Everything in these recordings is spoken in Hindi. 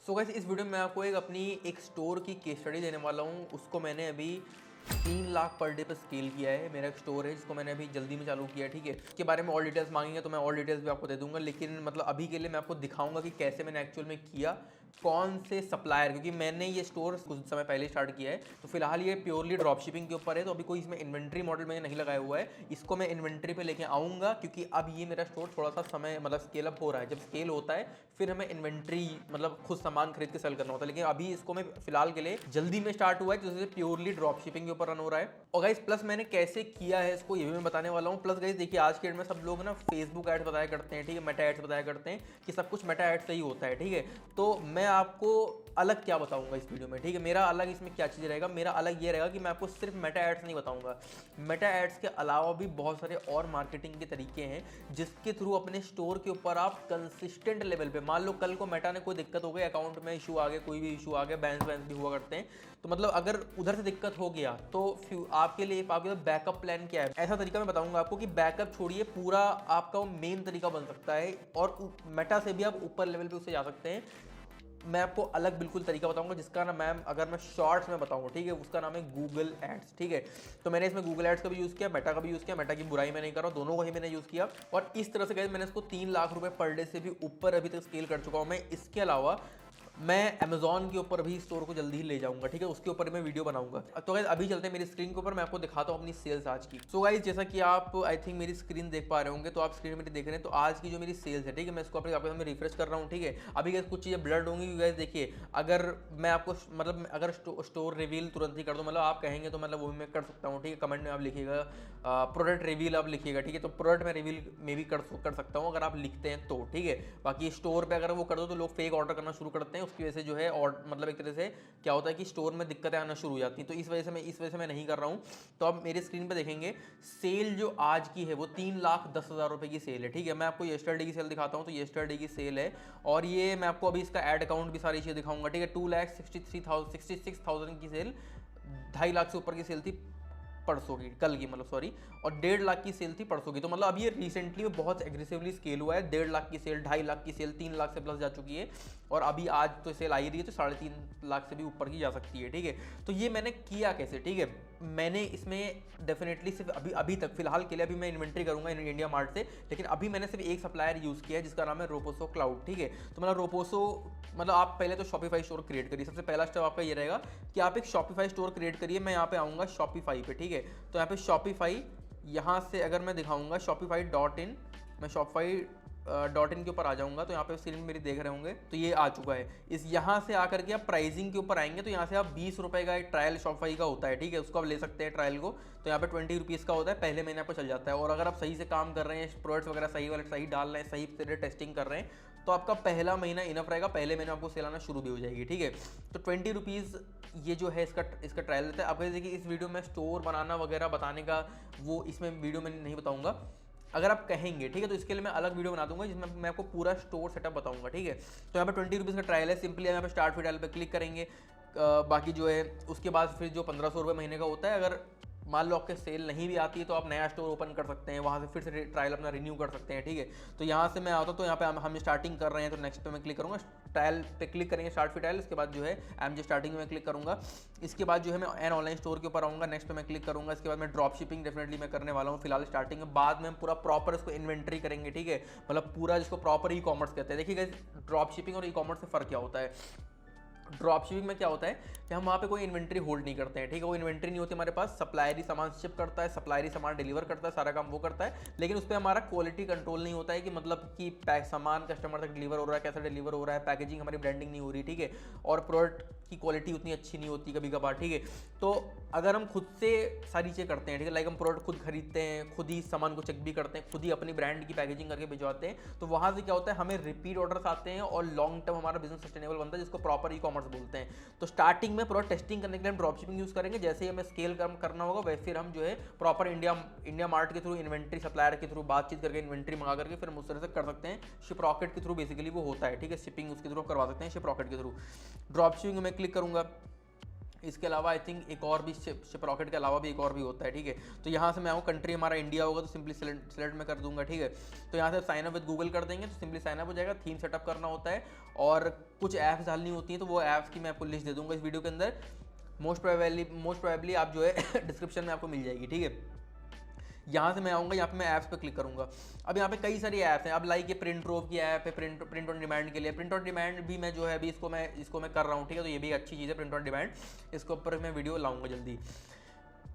सो गाइस इस वीडियो में मैं आपको एक स्टोर की केस स्टडी देने वाला हूँ। उसको मैंने अभी 3 लाख पर डे पर स्केल किया है। मेरा एक स्टोर है जिसको मैंने अभी जल्दी में चालू किया है, ठीक है। इसके बारे में और डिटेल्स मांगेंगे तो मैं और डिटेल्स भी आपको दे दूंगा, लेकिन मतलब अभी के लिए मैं आपको दिखाऊंगा कि कैसे मैंने एक्चुअल में किया, कौन से सप्लायर, क्योंकि मैंने ये स्टोर कुछ समय पहले स्टार्ट किया है। तो फिलहाल ये प्योरली ड्रॉप शिपिंग के ऊपर है, तो अभी कोई इसमें इन्वेंट्री मॉडल मैंने नहीं लगाया हुआ है। इसको मैं इन्वेंट्री पे लेके आऊँगा, क्योंकि अब ये मेरा स्टोर थोड़ा सा समय मतलब स्केल अप हो रहा है। जब स्केल होता है फिर हमें इन्वेंट्री मतलब खुद सामान खरीद के सेल करना होता है, लेकिन अभी इसको मैं फिलहाल के लिए जल्दी में स्टार्ट हुआ है, जिससे प्योरली ड्रॉप शिपिंग के ऊपर रन हो रहा है। और गाइस प्लस मैंने कैसे किया है इसको ये भी मैं बताने वाला हूँ। प्लस गाइस देखिए, आज के डेट में सब लोग ना फेसबुक एड्स बताया करते हैं, ठीक है, मेटा एड्स बताया करते हैं कि सब कुछ मेटा एड्स से ही होता है, ठीक है। तो मैं आपको अलग क्या बताऊंगा इस वीडियो में, ठीक है। मेरा अलग इसमें क्या चीज़ रहेगा, मेरा अलग ये रहेगा कि मैं आपको सिर्फ मेटा एड्स नहीं बताऊंगा। मेटा एड्स के अलावा भी बहुत सारे और मार्केटिंग के तरीके हैं जिसके थ्रू अपने स्टोर के ऊपर आप कंसिस्टेंट लेवल पे, मान लो कल को मेटा ने कोई दिक्कत हो गई, अकाउंट में इशू आ गया, कोई भी इशू आ गया, बैलेंस भी हुआ करते हैं, तो मतलब अगर उधर से दिक्कत हो गया तो आपके लिए बैकअप प्लान क्या है, ऐसा तरीका मैं बताऊंगा आपको कि बैकअप छोड़िए, पूरा आपका मेन तरीका बन सकता है और मेटा से भी आप ऊपर लेवल पे उससे जा सकते हैं। मैं आपको अलग बिल्कुल तरीका बताऊंगा जिसका ना मैम, अगर मैं शॉर्ट्स में बताऊंगा, ठीक है, उसका नाम है गूगल एड्स, ठीक है। तो मैंने इसमें गूगल एड्स का भी यूज़ किया, मेटा का भी यूज़ किया। मेटा की बुराई मैं नहीं कर रहा हूँ, दोनों का ही मैंने यूज़ किया और इस तरह से गाइस मैंने इसको 3 लाख रुपए पर डे से भी ऊपर अभी तक स्केल कर चुका हूँ मैं। इसके अलावा मैं अमेजॉन के ऊपर भी स्टोर को जल्दी ही ले जाऊंगा, ठीक है, उसके ऊपर मैं वीडियो बनाऊंगा। तो गाइस अभी चलते हैं मेरी स्क्रीन के ऊपर, मैं आपको दिखाता हूँ अपनी सेल्स आज की। सो गाइस जैसा कि आप आई थिंक मेरी स्क्रीन देख पा रहे होंगे, तो आप स्क्रीन मेरी देख रहे हैं, तो आज की जो मेरी सेल्स है, ठीक है, मैं इसको आपके सामने रिफ्रेश कर रहा हूँ, ठीक है। अभी गाइस कुछ चीज़ें ब्लर्ड होंगी, गाइस देखिए, अगर मैं आपको मतलब अगर स्टोर रिवील तुरंत ही कर दूँ, मतलब आप कहेंगे तो मतलब वो भी मैं कर सकता हूँ, ठीक है। कमेंट में आप लिखिएगा प्रोडक्ट रिवील आप लिखिएगा, ठीक है, तो प्रोडक्ट में रिवील में भी कर सकता हूँ अगर आप लिखते हैं तो, ठीक है। बाकी स्टोर पे अगर वो कर दो तो लोग फेक ऑर्डर करना शुरू करते हैं, उसकी वजह से जो है और मतलब एक तरह से क्या होता है कि स्टोर में दिक्कतें आना शुरू हो जाती हैं, तो इस वजह से मैं नहीं कर रहा हूँ। तो आप मेरी स्क्रीन पे देखेंगे सेल जो आज की है वो 3,10,000 रुपए की सेल है, ठीक है। मैं आपको येस्टरडे की सेल दिखाता हूँ, तो येस्टरडे की सेल है और ये मैं आपको अभी इसका एड अकाउंट भी सारी चीज़ें दिखाऊंगा, ठीक है। 2,66,000 की सेल, 2.5 लाख से ऊपर की सेल थी परसों की, कल की मतलब सॉरी, और 1.5 लाख की सेल थी परसों की। तो मतलब अब ये रिसेंटली में बहुत एग्रेसिवली स्केल हुआ है। 1.5 लाख की सेल, 2.5 लाख की सेल, 3 लाख से प्लस जा चुकी है और अभी आज तो सेल आई रही है तो 3.5 लाख से भी ऊपर की जा सकती है, ठीक है। तो ये मैंने किया कैसे, ठीक है। मैंने इसमें डेफिनेटली सिर्फ अभी तक फिलहाल के लिए अभी मैं इन्वेंट्री करूंगा इंडिया मार्ट से, लेकिन अभी मैंने सिर्फ एक सप्लायर यूज़ किया है जिसका नाम है रोपोसो क्लाउड, ठीक है। तो मतलब रोपोसो मतलब आप पहले तो शॉपिफाई स्टोर क्रिएट करिए। सबसे पहला स्टेप आपका ये रहेगा कि आप एक शॉपिफाई स्टोर क्रिएट करिए। मैं यहाँ पे आऊँगा शॉपिफाई पे, ठीक है। तो यहाँ पे शॉपिफाई, यहाँ से अगर मैं दिखाऊंगा shopify.in, मैं shopify डॉट इन के ऊपर आ जाऊंगा, तो यहाँ पे स्क्रीन मेरी देख रहे होंगे, तो ये आ चुका है। इस यहाँ से आकर के आप प्राइसिंग के ऊपर आएंगे, तो यहाँ से आप 20 रुपए का एक ट्रायल शॉपिफाई का होता है, ठीक है, उसको आप ले सकते हैं ट्रायल को। तो यहाँ पे 20 रुपीज़ का होता है, पहले महीने आपको चल जाता है। और अगर आप सही से काम कर रहे हैं, प्रोडक्ट्स वगैरह सही वाले सही डाल रहे हैं, सही तरह टेस्टिंग कर रहे हैं, तो आपका पहला महीना इनफ रहेगा, पहले महीने आपको सेल आना शुरू भी हो जाएगी, ठीक है। तो 20 रुपीज़ ये जो है इसका ट्रायल रहता है। आप देखिए इस वीडियो में स्टोर बनाना वगैरह बताने का वो इसमें वीडियो में नहीं बताऊंगा। अगर आप कहेंगे, ठीक है, तो इसके लिए मैं अलग वीडियो बना दूंगा जिसमें मैं आपको पूरा स्टोर सेटअप बताऊंगा, ठीक है। तो यहाँ पे 20 रुपीज़ का ट्रायल है, सिंपली यहाँ पे स्टार्ट फ्री ट्रायल पे क्लिक करेंगे। बाकी जो है उसके बाद फिर जो 1500 रुपये महीने का होता है, अगर मान लो आपके सेल नहीं भी आती है तो आप नया स्टोर ओपन कर सकते हैं, वहाँ से फिर से ट्रायल अपना रिन्यू कर सकते हैं, ठीक है। तो यहाँ से मैं आता हूँ, तो यहाँ पे हम स्टार्टिंग कर रहे हैं, तो नेक्स्ट पे मैं क्लिक करूँगा, ट्रायल पे क्लिक करेंगे, स्टार्ट फ्री ट्रायल। इसके बाद जो है एमजे स्टार्टिंग में क्लिक करूँगा। इसके बाद जो है मैं एन ऑनलाइन स्टोर के ऊपर आऊँगा, नेक्स्ट पे मैं क्लिक करूँगा। इसके बाद मैं ड्रॉप शिपिंग डेफिनेटली मैं करने वाला हूँ फिलहाल स्टार्टिंग में, बाद में हम पूरा प्रॉपर इसको इन्वेंट्री करेंगे, ठीक है, मतलब पूरा जिसको प्रॉपर ई कॉमर्स कहते हैं। देखिए ड्रॉप शिपिंग और ई कॉमर्स से फ़र्क क्या होता है। ड्रॉप शिपिंग में क्या होता है कि हम वहाँ पे कोई इन्वेंट्री होल्ड नहीं करते हैं, ठीक है, वो इन्वेंट्री नहीं होती हमारे पास, सप्लायर ही सामान शिप करता है, सप्लायर ही सामान डिलीवर करता है, सारा काम वो करता है, लेकिन उस पर हमारा क्वालिटी कंट्रोल नहीं होता है कि मतलब कि सामान कस्टमर तक डिलीवर हो रहा है, कैसा डिलीवर हो रहा है, पैकेजिंग हमारी ब्रांडिंग नहीं हो रही, ठीक है, और प्रोडक्ट की क्वालिटी उतनी अच्छी नहीं होती कभी कभार, ठीक है। तो अगर हम खुद से सारी चीज़ें करते हैं, ठीक है, लाइक हम प्रोडक्ट खुद खरीदते हैं, खुद ही सामान को चेक भी करते हैं, खुद ही अपनी ब्रांड की पैकेजिंग करके भिजवाते हैं, तो वहाँ से क्या होता है हमें रिपीट ऑर्डर्स आते हैं और लॉन्ग टर्म हमारा बिजनेस सस्टेनेबल बनता है, जिसको प्रॉपर ई कॉमर्स बोलते हैं। तो स्टार्टिंग में प्रोडक्ट टेस्टिंग करने के लिए हम ड्रॉप शिपिंग यूज़ करेंगे, जैसे ही हमें स्केल करना होगा वैसे फिर हम जो है प्रॉपर इंडिया मार्ट के थ्रू इन्वेंट्री सप्लायर के थ्रू बातचीत करके इन्वेंट्री मंगा करके फिर हम उस तरह से कर सकते हैं। शिप रॉकेट के थ्रू बेसिकली वो होता है, ठीक है, शिपिंग उसके थ्रू करवा सकते हैं शिप रॉकेट के थ्रू। ड्रॉप शिपिंग में क्लिक करूँगा, इसके अलावा आई थिंक एक और भी शिपरॉकेट के अलावा भी एक और भी होता है, ठीक है। तो यहाँ से मैं आऊँ, कंट्री हमारा इंडिया होगा तो सिंपली सेलेक्ट में कर दूंगा, ठीक है। तो यहाँ से साइन अप विद गूगल कर देंगे तो सिंपली साइन अप हो जाएगा। थीम सेटअप करना होता है और कुछ ऐप्स डालनी होती हैं, तो वो ऐप्स की मैं आपको लिस्ट दे दूंगा इस वीडियो के अंदर। मोस्ट प्रोबेबली आप जो है डिस्क्रिप्शन में आपको मिल जाएगी, ठीक है। यहाँ से मैं आऊँगा, यहाँ पे मैं ऐप्स पे क्लिक करूँगा। अब यहाँ पे कई सारी ऐप्स हैं। अब लाइक ये प्रिंट रोव की ऐप है, प्रिंट ऑन डिमांड के लिए। प्रिंट ऑन डिमांड भी मैं जो है अभी इसको मैं कर रहा हूँ, ठीक है। तो ये भी अच्छी चीज़ है प्रिंट ऑन डिमांड, इसके ऊपर मैं वीडियो लाऊंगा जल्दी।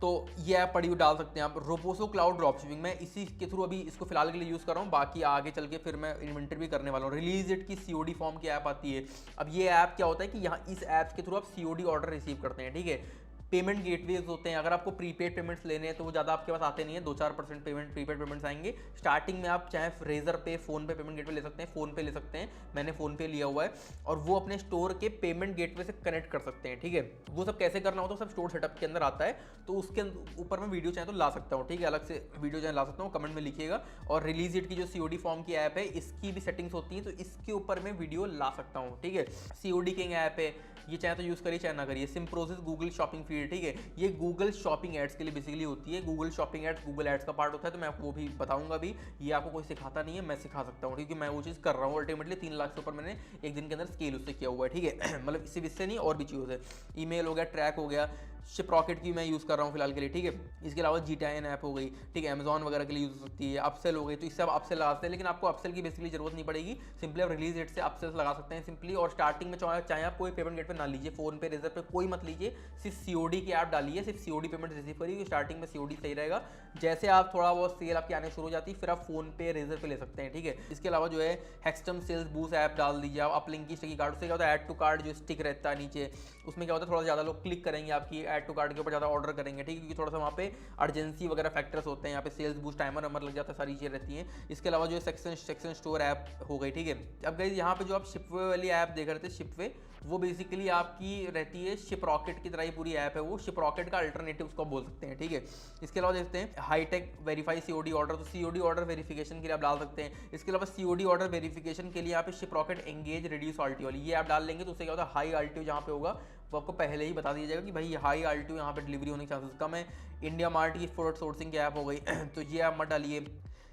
तो ये ऐप पड़ी हुई डाल सकते हैं आप। रोपोसो क्लाउड ड्रॉपशिपिंग, मैं इसी के थ्रू अभी इसको फिलहाल के लिए यूज़ कर रहा हूँ, बाकी आगे चल के फिर मैं इन्वेंटरी भी करने वाला हूँ। रिलीज इट की COD फॉर्म की ऐप आती है। अब ये ऐप क्या होता है कि यहाँ इस ऐप के थ्रू आप COD ऑर्डर रिसीव करते हैं, ठीक है। पेमेंट गेटवेज होते हैं, अगर आपको प्रीपेड पेमेंट्स लेने हैं तो वो ज़्यादा आपके पास आते नहीं है, 2-4% प्रीपेड पेमेंट्स आएंगे स्टार्टिंग में। आप चाहे रेजर पे, फोन पे पेमेंट गेटवे ले सकते हैं, फोन पे ले सकते हैं, मैंने फोन पे लिया हुआ है, और वो अपने स्टोर के पेमेंट गेटवे से कनेक्ट कर सकते हैं, ठीक है। वो सब कैसे करना होता है सब स्टोर सेटअप के अंदर आता है, तो उसके ऊपर मैं वीडियो चाहे तो ला सकता हूँ, ठीक है। अलग से वीडियो चाहे ला सकता हूँ, कमेंट में लिखिएगा। और रिलीज इट की जो COD फॉर्म की ऐप है, इसकी भी सेटिंग्स होती हैं, तो इसके ऊपर मैं वीडियो ला सकता हूँ, ठीक है। COD किंग ऐप है, ये चाहे तो यूज़ करिए चाहे ना करिए। सिम्प्रोसिस गूगल शॉपिंग फीड, ठीक है, ये गूगल शॉपिंग एड्स के लिए बेसिकली होती है। Google shopping ads Google ads का पार्ट होता है, तो मैं आपको वो भी बताऊंगा भी। ये आपको कोई सिखाता नहीं है, मैं सिखा सकता हूँ, क्योंकि मैं वो चीज़ कर रहा हूँ। अल्टीमेटली 3 लाख से ऊपर मैंने एक दिन के अंदर स्केल उससे किया हुआ है, ठीक है। मतलब सिर्फ इससे नहीं, और भी चीज़ों से। ईमेल हो गया, ट्रैक हो गया, शिपरॉकेट की मैं यूज़ कर रहा हूँ फिलहाल के लिए, ठीक है। इसके अलावा GTIN ऐप हो गई, ठीक है, अमेजॉन वगैरह के लिए यूज़ हो सकती है। अपसेल हो गई, तो इससे आप अपसेल लगा सकते हैं, लेकिन आपको अपसेल की बेसिकली जरूरत नहीं पड़ेगी। सिंपली आप रिलीज डेट से अपसेल लगा सकते हैं सिंपली। और स्टार्टिंग में चाहे आप कोई पेमेंट गेट पे ना लीजिए, फोन पे, रेजर पे कोई मत लीजिए, सिर्फ COD की ऐप डालिए, सिर्फ COD पेमेंट रिसीव करिए। स्टार्टिंग में COD सही रहेगा। जैसे आप थोड़ा बहुत सेल आपकी आने शुरू हो जाती है, फिर आप फोन पे, रेजर पे ले सकते हैं, ठीक है। इसके अलावा जो है हेक्सटम सेल्स बूस्ट ऐप डाल दीजिए आप, अपलिंक की स्टिकी कार्ड। उससे क्या होता है, ऐड टू कार्ड जो स्टिक रहता है नीचे, उसमें क्या होता है थोड़ा ज़्यादा लोग क्लिक करेंगे आपकी ऐड टू कार्ड के ऊपर, ज़्यादा ऑर्डर करेंगे, ठीक है, क्योंकि थोड़ा सा वहाँ पे अर्जेंसी वगैरह फैक्टर्स होते हैं। यहाँ पे सेल्स बूस्ट टाइमर नंबर लग जाता है, सारी चीज़ें रहती हैं। इसके अलावा जो सेक्शन स्टोर ऐप हो गई, ठीक है। अब गाइस यहाँ पे जो आप शिपवे वाली ऐप देख रहे थे, शिपवे, वो बेसिकली आपकी रहती है शिपरॉकेट की तरह ही पूरी ऐप है वो। शिपरॉकेट का अल्टरनेटिव उसको बोल सकते हैं, ठीक है। इसके अलावा देखते हैं हाईटेक वेरीफाई COD ऑर्डर, तो COD ऑर्डर वेरिफिकेशन के लिए आप डाल सकते हैं। इसके अलावा COD ऑर्डर वेरिफिकेशन के लिए यहाँ पे शिपरॉकेट एंगेज रिड्यूस RTO वाली ये आप डाल लेंगे, तो उससे क्या होता है हाई RTO जहाँ पे होगा वो आपको पहले ही बता दिया जाएगा कि भाई हाई RTO यहाँ पे डिलीवरी होने के चांसेस कम है। इंडिया मार्ट की फूड सोर्सिंग की ऐप हो गई तो ये आप मत डालिए।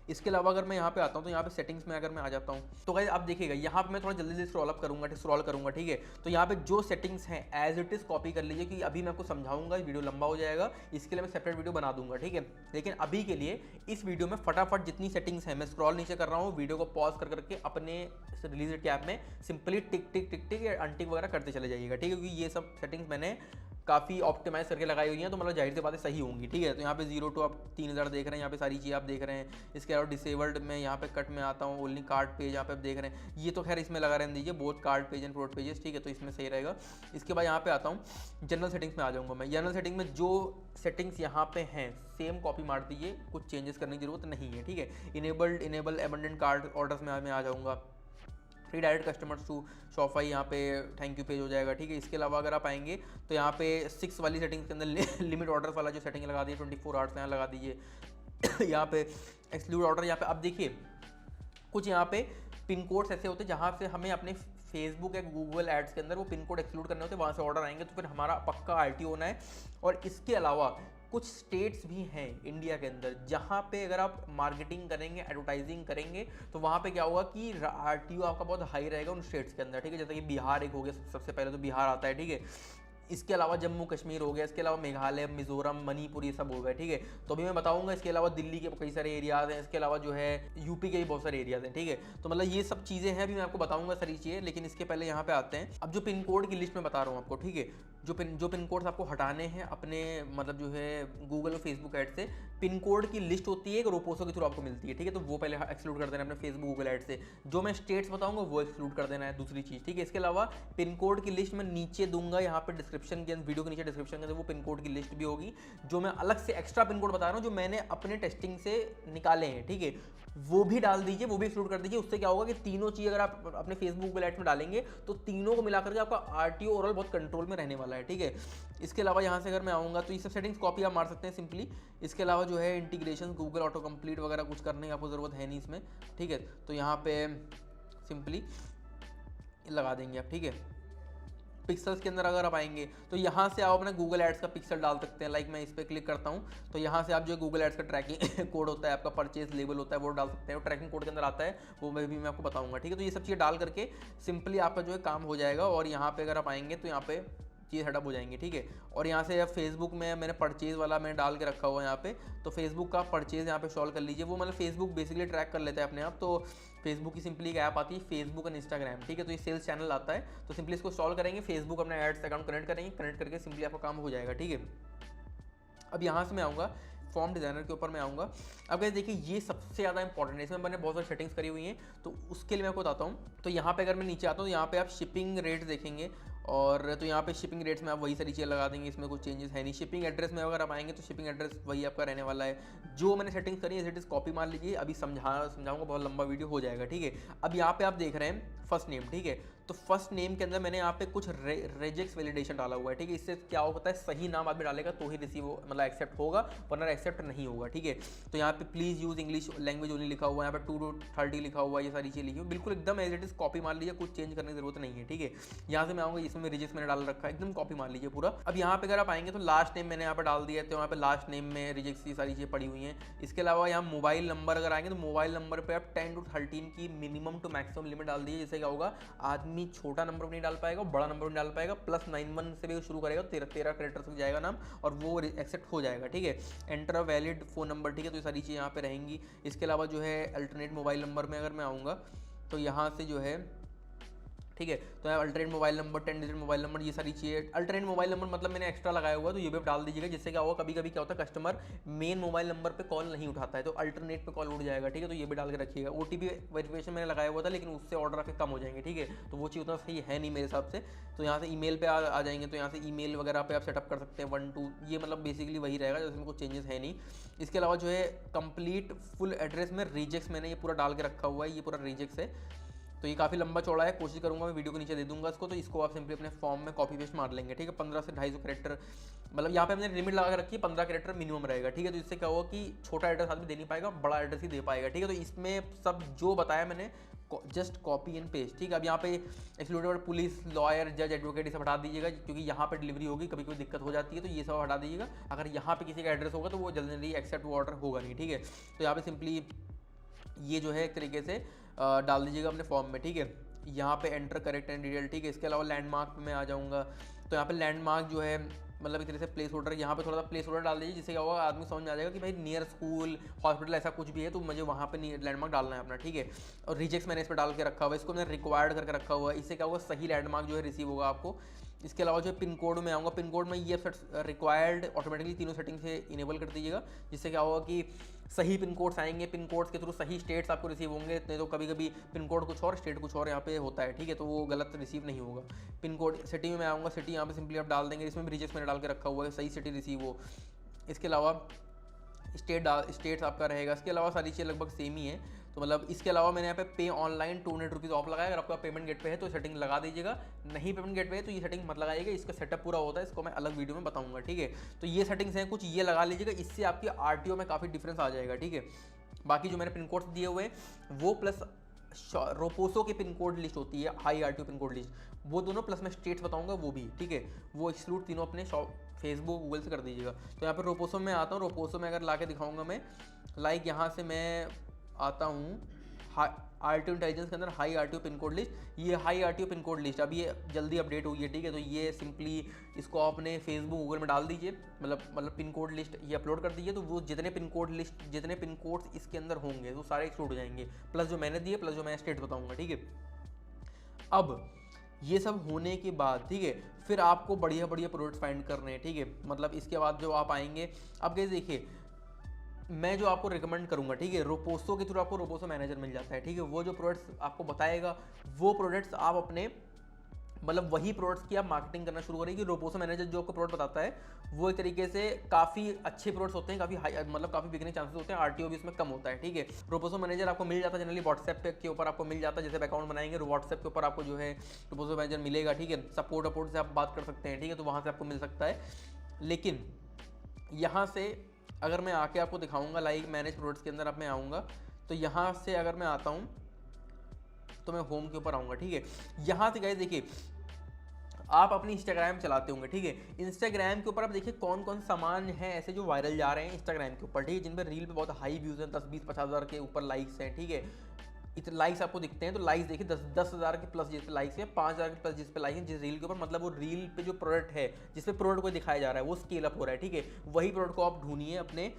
इसके अलावा अगर मैं यहाँ पे आता हूँ, तो यहाँ पे सेटिंग्स में अगर मैं आ जाता हूँ, तो गाइस आप देखिएगा यहाँ पे मैं थोड़ा जल्दी स्क्रॉल करूँगा, ठीक है। तो यहाँ पे जो सेटिंग्स हैं एज इट इज़ कॉपी कर लीजिए, कि अभी मैं आपको समझाऊंगा, वीडियो लंबा हो जाएगा, इसके लिए मैं सेपरेट वीडियो बना दूंगा, ठीक है। लेकिन अभी के लिए इस वीडियो में फटाफट जितनी सेटिंग्स हैं, मैं स्क्रॉल नीचे कर रहा हूँ, वीडियो को पॉज करके अपने रिलीज के ऐप में सिंपली टिक टिक टिक टिक या अनटिक वगैरह करते चले जाइएगा, ठीक है। क्योंकि ये सब सेटिंग्स मैंने काफ़ी ऑप्टिमाइज करके लगाई हुई हैं, तो मतलब जाहिर सी बातें सही होंगी, ठीक है। तो यहाँ पे 0 to आप 3000 देख रहे हैं, यहाँ पे सारी चीज़ें आप देख रहे हैं। इसके अलावा डिसेबल्ड में यहाँ पे कट में आता हूँ, ओनली कार्ड पेज यहाँ पे आप देख रहे हैं, ये तो खैर इसमें लगा रहने दीजिए, both card page and product pages, ठीक है, तो इसमें सही रहेगा। इसके बाद यहाँ पे आता हूँ, जनरल सेटिंग्स में आ जाऊँगा मैं। जनरल सेटिंग में जो सेटिंग्स यहाँ पे हैं सेम कॉपी मार दीजिए, कुछ चेंजेस करने की जरूरत नहीं है, ठीक है। इनेबल एबंडेंट कार्ड ऑर्डर्स में मैं आ जाऊँगा। फ्री डायरेक्ट कस्टमर्स टू शॉपाई, यहाँ पे थैंक यू पेज हो जाएगा, ठीक है। इसके अलावा अगर आप आएंगे तो यहाँ पे 6 वाली सेटिंग्स के अंदर लिमिट ऑर्डर्स वाला जो सेटिंग लगा दी 24 आवर्स यहाँ लगा दीजिए। यहाँ पे एक्सक्लूड ऑर्डर, यहाँ पे अब देखिए कुछ यहाँ पे पिन कोड्स ऐसे होते हैं जहाँ से हमें अपने फेसबुक या गूगल एड्स के अंदर वो पिन कोड एक्सक्लूड करने होते हैं, वहाँ से ऑर्डर आएंगे तो फिर हमारा पक्का RTO होना है। और इसके अलावा कुछ स्टेट्स भी हैं इंडिया के अंदर जहाँ पे अगर आप मार्केटिंग करेंगे, एडवर्टाइजिंग करेंगे, तो वहाँ पे क्या होगा कि RTO आपका बहुत हाई रहेगा उन स्टेट्स के अंदर, ठीक है। जैसे कि बिहार एक हो गया, सबसे पहले तो बिहार आता है, ठीक है। इसके अलावा जम्मू कश्मीर हो गया, इसके अलावा मेघालय, मिजोरम, मणिपुर, ये सब हो गए, ठीक है। तो अभी मैं बताऊंगा। इसके अलावा दिल्ली के कई सारे एरियाज़ हैं, इसके अलावा जो है यूपी के भी बहुत सारे एरियाज़ हैं, ठीक है। तो मतलब ये सब चीज़ें हैं, अभी मैं आपको बताऊंगा सारी चीज़ें, लेकिन इसके पहले यहाँ पे आते हैं। अब जो पिन कोड की लिस्ट में बता रहा हूँ आपको, ठीक है, जो पिन कोड्स आपको हटाने हैं अपने मतलब जो है गूगल और फेसबुक ऐड से, पिन कोड की लिस्ट होती है एक रोपोसो के थ्रू आपको मिलती है, ठीक है। तो वो पहले एक्सक्लूड कर देना अपने फेसबुक गूगल ऐड से। जो मैं स्टेट्स बताऊंगा वो एक्सक्लूड कर देना है, दूसरी चीज़, ठीक है। इसके अलावा पिन कोड की लिस्ट मैं नीचे दूंगा, यहाँ पे डिस्क्रिप्शन के वीडियो के नीचे डिस्क्रिप्शन के अंदर वो पिन कोड की लिस्ट भी होगी। जो मैं अलग से एक्स्ट्रा पिन कोड बता रहा हूँ जो मैंने अपने टेस्टिंग से निकाले हैं, ठीक है, वो भी डाल दीजिए, वो भी एक्सक्लूड कर दीजिए। उससे क्या होगा कि तीनों चीज़ अगर आप अपने फेसबुक गूगल ऐड में डालेंगे तो तीनों को मिलाकर के आपका RTO ओवरऑल बहुत कंट्रोल में रहने वाला है, ठीक है। इसके अलावा यहाँ से अगर मैं आऊँगा तो ये सब सेटिंग्स कॉपी आप मार सकते हैं सिंपली। इसके अलावा जो है इंटीग्रेशन गूगल ऑटो कंप्लीट वगैरह कुछ करने की आपको ज़रूरत है नहीं इसमें, ठीक है। तो यहाँ पे सिंपली लगा देंगे आप, ठीक है। पिक्सल्स के अंदर अगर आप आएंगे तो यहाँ से आप अपना गूगल एड्स का पिक्सल डाल सकते हैं। लाइक मैं इस पर क्लिक करता हूँ तो यहाँ से आप जो गूगल एड्स का ट्रैकिंग कोड होता है, आपका परचेज लेबल होता है, वो डाल सकते हैं। वो ट्रैकिंग कोड के अंदर आता है, वो मैं आपको बताऊँगा, ठीक है। तो ये सब चीज़ें डाल करके सिंपली आपका जो है काम हो जाएगा। और यहाँ पर अगर आप आएंगे तो यहाँ पे चीज़ सेटअप हो जाएंगी, ठीक है। और यहाँ से अब फेसबुक में मैंने परचेज़ वाला मैंने डाल के रखा हुआ है यहाँ पे, तो फेसबुक का परचेज़ यहाँ पे सॉल्व कर लीजिए। वो मतलब फेसबुक बेसिकली ट्रैक कर लेता है अपने आप। तो फेसबुक की सिंपली एक ऐप आती है फेसबुक एंड इंस्टाग्राम, ठीक है। तो ये सेल्स चैनल आता है, तो सिंपली इसको सॉल्व करेंगे, फेसबुक अपना एड्स अकाउंट कनेक्ट करेंगे, कनेक्ट करके सिंपली आपका काम हो जाएगा, ठीक है। अब यहाँ से मैं आऊँगा फॉर्म डिज़ाइनर के ऊपर मैं आऊँगा। अब गाइस देखिए ये सबसे ज़्यादा इंपॉर्टेंट है, इसमें मैंने बहुत सारी सेटिंग्स करी हुई हैं, तो उसके लिए मैं आपको बताता हूँ। तो यहाँ पे अगर मैं नीचे आता हूँ, यहाँ पे आप शिपिंग रेट्स देखेंगे, और तो यहाँ पे शिपिंग रेट्स में आप वही सारी चीज़ें लगा देंगे, इसमें कुछ चेंजेस है नहीं। शिपिंग एड्रेस में अगर आप आएंगे तो शिपिंग एड्रेस वही आपका रहने वाला है। जो मैंने सेटिंग्स करी है इट इज़ कॉपी मार लीजिए, अभी समझाऊंगा, बहुत लंबा वीडियो हो जाएगा, ठीक है। अब यहाँ पे आप देख रहे हैं फर्स्ट नेम, ठीक है। तो फर्स्ट नेम के अंदर मैंने यहाँ पे कुछ रेजेक्स वैलिडेशन डाला हुआ है, ठीक है। इससे क्या होता है, सही नाम आदमी डालेगा तो ही रिसीव मतलब एक्सेप्ट होगा, वरना एक्सेप्ट नहीं होगा, ठीक है। तो यहाँ पे please use English language only लिखा हुआ है, यहाँ पे 2 to 30 लिखा हुआ है, ये सारी चीज़ें लिखी हुई बिल्कुल एकदम एज इट इज़ कॉपी मार लीजिए, कुछ चेंज करने की जरूरत नहीं है, ठीक है। यहाँ से मैं आऊँगा, इसमें रिजेक्स मैंने डाल रखा है, एकदम कॉपी मार लीजिए पूरा। अब यहाँ पे अगर आप आएंगे तो लास्ट नेम मैंने यहाँ पे डाल दिया है, तो यहाँ पे लास्ट नेम में रिजेक्स की सारी चीज़ें पड़ी हुई हैं। इसके अलावा यहाँ मोबाइल नंबर अगर आएंगे तो मोबाइल नंबर पे आप 10 to 13 की मिनिमम टू मैक्सिमम लिमिट डाल दीजिए। जिससे क्या होगा, आदमी छोटा नंबर नहीं डाल पाएगा, बड़ा नंबर नहीं डाल पाएगा, +91 से भी शुरू करेगा, 13 कैरेक्टर तक जाएगा नाम, और वो एक्सेप्ट हो जाएगा, ठीक है। Enter a valid phone number, ठीक है। तो ये सारी चीज़ें यहाँ पे रहेंगी। इसके अलावा जो है अल्टरनेट मोबाइल नंबर में अगर मैं आऊँगा तो यहाँ से जो है, ठीक है, तो alternate mobile number, 10 digit mobile number, ये सारी चीज़ें। अल्टरनेट मोबाइल नंबर मतलब मैंने एक्स्ट्रा लगाया हुआ, तो ये भी आप डाल दीजिएगा। जिससे क्या होगा, कभी कभी क्या होता है कस्टमर मेन मोबाइल नंबर पे कॉल नहीं उठाता है, तो अल्टरनेट पे कॉल उठ जाएगा, ठीक है। तो ये भी डाल के रखिएगा। OTP वेरिफिकेशन मैंने लगाया हुआ था, लेकिन उससे ऑर्डर आपके कम हो जाएंगे, ठीक है। तो वो चीज़ उतना सही है नहीं मेरे हिसाब से। तो यहाँ से ईमेल पे आ जाएंगे, तो यहाँ से ईमेल वगैरह पे आप सेटअप कर सकते हैं 1 2, ये मतलब बेसिकली वही रहेगा, जिसमें कुछ चेंजेस है नहीं। इसके अलावा जो है कंप्लीट फुल एड्रेस में रिजेक्ट्स मैंने ये पूरा डाल के रखा हुआ है, ये पूरा रिजेक्ट्स है। तो ये काफ़ी लंबा चौड़ा है, कोशिश करूंगा मैं वीडियो के नीचे दे दूंगा इसको। तो इसको आप सिंपली अपने फॉर्म में कॉपी पेस्ट मार लेंगे, ठीक है। 15 से 250 कैरेक्टर, मतलब यहाँ पे हमने लिमिट लगा के रखी है, 15 कैरेक्टर मिनिमम रहेगा, ठीक है। तो इससे क्या होगा कि छोटा एड्रेस आदमी दे नहीं पाएगा, बड़ा एड्रेस ही दे पाएगा, ठीक है। तो इसमें सब जो बताया मैंने जस्ट कॉपी एंड पेस्ट, ठीक है। अब यहाँ पे एक्सक्लूडेड पुलिस, लॉयर, जज, एडवोकेट ये सब हटा दीजिएगा, क्योंकि यहाँ पे डिलीवरी होगी, कभी कोई दिक्कत हो जाती है, तो ये सब हटा दीजिएगा। अगर यहाँ पे किसी का एड्रेस होगा तो वो जल्दी एक्सेप्ट वो ऑर्डर होगा नहीं, ठीक है। तो यहाँ पे सिंपली ये जो है एक तरीके से डाल दीजिएगा अपने फॉर्म में, ठीक है। यहाँ पे एंटर करेक्ट एंड डिटेल, ठीक है। इसके अलावा लैंडमार्क पे मैं आ जाऊँगा, तो यहाँ पे लैंडमार्क जो है मतलब एक तरह से प्लेस होल्डर, यहाँ पे थोड़ा सा प्लेस होल्डर डाल दीजिए। जिससे क्या होगा, आदमी समझ में आ जाएगा कि भाई नियर स्कूल, हॉस्पिटल ऐसा कुछ भी है तो मुझे वहाँ पे लैंडमार्क डालना है अपना, ठीक है। और रिजेक्ट्स मैंने इस पर डाल के रखा हुआ है, इसको मैंने रिक्वायर्ड करके रखा हुआ है। इससे क्या होगा, सही लैंडमार्क जो है रिसीव होगा आपको। इसके अलावा जो पिन कोड में आऊँगा, पिन कोड में ये रिक्वायर्ड ऑटोमेटिकली तीनों सेटिंग से इनेबल कर दीजिएगा। जिससे क्या होगा कि सही पिन कोड्स आएंगे, पिन कोड्स के थ्रू सही स्टेट्स आपको रिसीव होंगे। नहीं तो कभी कभी पिन कोड कुछ और स्टेट कुछ और यहाँ पे होता है, ठीक है। तो वो गलत रिसीव नहीं होगा। पिन कोड सिटी में मैं आऊँगा, सिटी यहाँ पे सिंपली आप डाल देंगे। इसमें भी रिजेक्ट मैंने डाल के रखा हुआ है, सही सिटी रिसीव हो। इसके अलावा स्टेट्स आपका रहेगा। इसके अलावा सारी चीज़ें लगभग सेम ही है। तो मतलब इसके अलावा मैंने यहाँ पे पे ऑनलाइन 200 रुपीज़ ऑफ लगाया। अगर आपका पेमेंट गेट पे है तो सेटिंग लगा दीजिएगा, नहीं पेमेंट गेट पे है तो ये सेटिंग मत लगाइएगा। इसका सेटअप पूरा होता है, इसको मैं अलग वीडियो में बताऊंगा, ठीक है। तो ये सेटिंग्स हैं कुछ, ये लगा लीजिएगा, इससे आपकी RTO में काफ़ी डिफरेंस आ जाएगा, ठीक है। बाकी जो मैंने पिन कोड दिए हुए हैं वो प्लस रोपोसो की पिन कोड लिस्ट होती है, high RTO pin code list, वो दोनों प्लस मैं स्टेट्स बताऊंगा वो भी, ठीक है। वो एक्सक्लूड तीनों अपने फेसबुक गूगल से कर दीजिएगा। तो यहाँ पर रोपोसो में आता हूँ, रोपोसो में अगर ला के दिखाऊंगा मैं, लाइक यहाँ से मैं आता हूँ RTO इंटेलिजेंस के अंदर हाई RTO पिन कोड लिस्ट। ये हाई RTO पिन कोड लिस्ट अब ये जल्दी अपडेट हुई है, ठीक है। तो ये सिंपली इसको आपने फेसबुक गूगल में डाल दीजिए, मतलब पिन कोड लिस्ट ये अपलोड कर दीजिए। तो वो जितने पिन कोड लिस्ट, जितने पिन कोड्स इसके अंदर होंगे वो सारे एक्सक्लूड हो जाएंगे, प्लस जो मैंने दिए, प्लस जो मैं स्टेट बताऊंगा, ठीक है। अब ये सब होने के बाद, ठीक है, फिर आपको बढ़िया बढ़िया प्रोडक्ट्स फाइंड करने हैं, ठीक है। मतलब इसके बाद जो आप आएंगे, अब कैसे देखिए, मैं जो आपको रिकमेंड करूंगा, ठीक है, रोपोसो के थ्रू आपको रोपोसो मैनेजर मिल जाता है, ठीक है। वो जो प्रोडक्ट्स आपको बताएगा वो प्रोडक्ट्स आप अपने मतलब वही प्रोडक्ट्स की आप मार्केटिंग करना शुरू करेंगे। रोपोसो मैनेजर जो आपको प्रोडक्ट बताता है वो एक तरीके से काफ़ी अच्छे प्रोडक्ट्स होते हैं, काफ़ी हाई, मतलब काफ़ी बिकने चांसेस होते हैं, RTO भी इसमें कम होता है, ठीक है। रोपोसो मैनेजर आपको मिल जाता है जनरली व्हाट्सएप के ऊपर आपको मिल जाता है। जैसे अकाउंट बनाएंगे व्हाट्सएप के ऊपर आपको जो है रोपोसो मैनेजर मिलेगा, ठीक है। सपोर्ट से आप बात कर सकते हैं, ठीक है, तो वहाँ से आपको मिल सकता है। लेकिन यहाँ से अगर मैं आके आपको दिखाऊंगा, लाइक मैनेज प्रोडक्ट्स के अंदर अब मैं आऊँगा, तो यहाँ से अगर मैं आता हूँ तो मैं होम के ऊपर आऊँगा, ठीक है। यहाँ से गाइस देखिए आप अपनी इंस्टाग्राम चलाते होंगे, ठीक है। इंस्टाग्राम के ऊपर आप देखिए कौन कौन सामान है ऐसे जो वायरल जा रहे हैं इंस्टाग्राम के ऊपर, ठीक है, जिन पर रील पे बहुत हाई व्यूज़ हैं, 10-20-50 हज़ार के ऊपर लाइक्स हैं, ठीक है। इतने लाइक्स आपको दिखते हैं, तो लाइक्स देखिए 10 हज़ार के प्लस जिस पे लाइक्स है, 5 हज़ार के प्लस जिस पे लाइक है, जिस रील के ऊपर, मतलब वो रील पे जो प्रोडक्ट है, जिस पे प्रोडक्ट को दिखाया जा रहा है वो स्केल अप हो रहा है, ठीक है। वही प्रोडक्ट को आप ढूंढिए अपने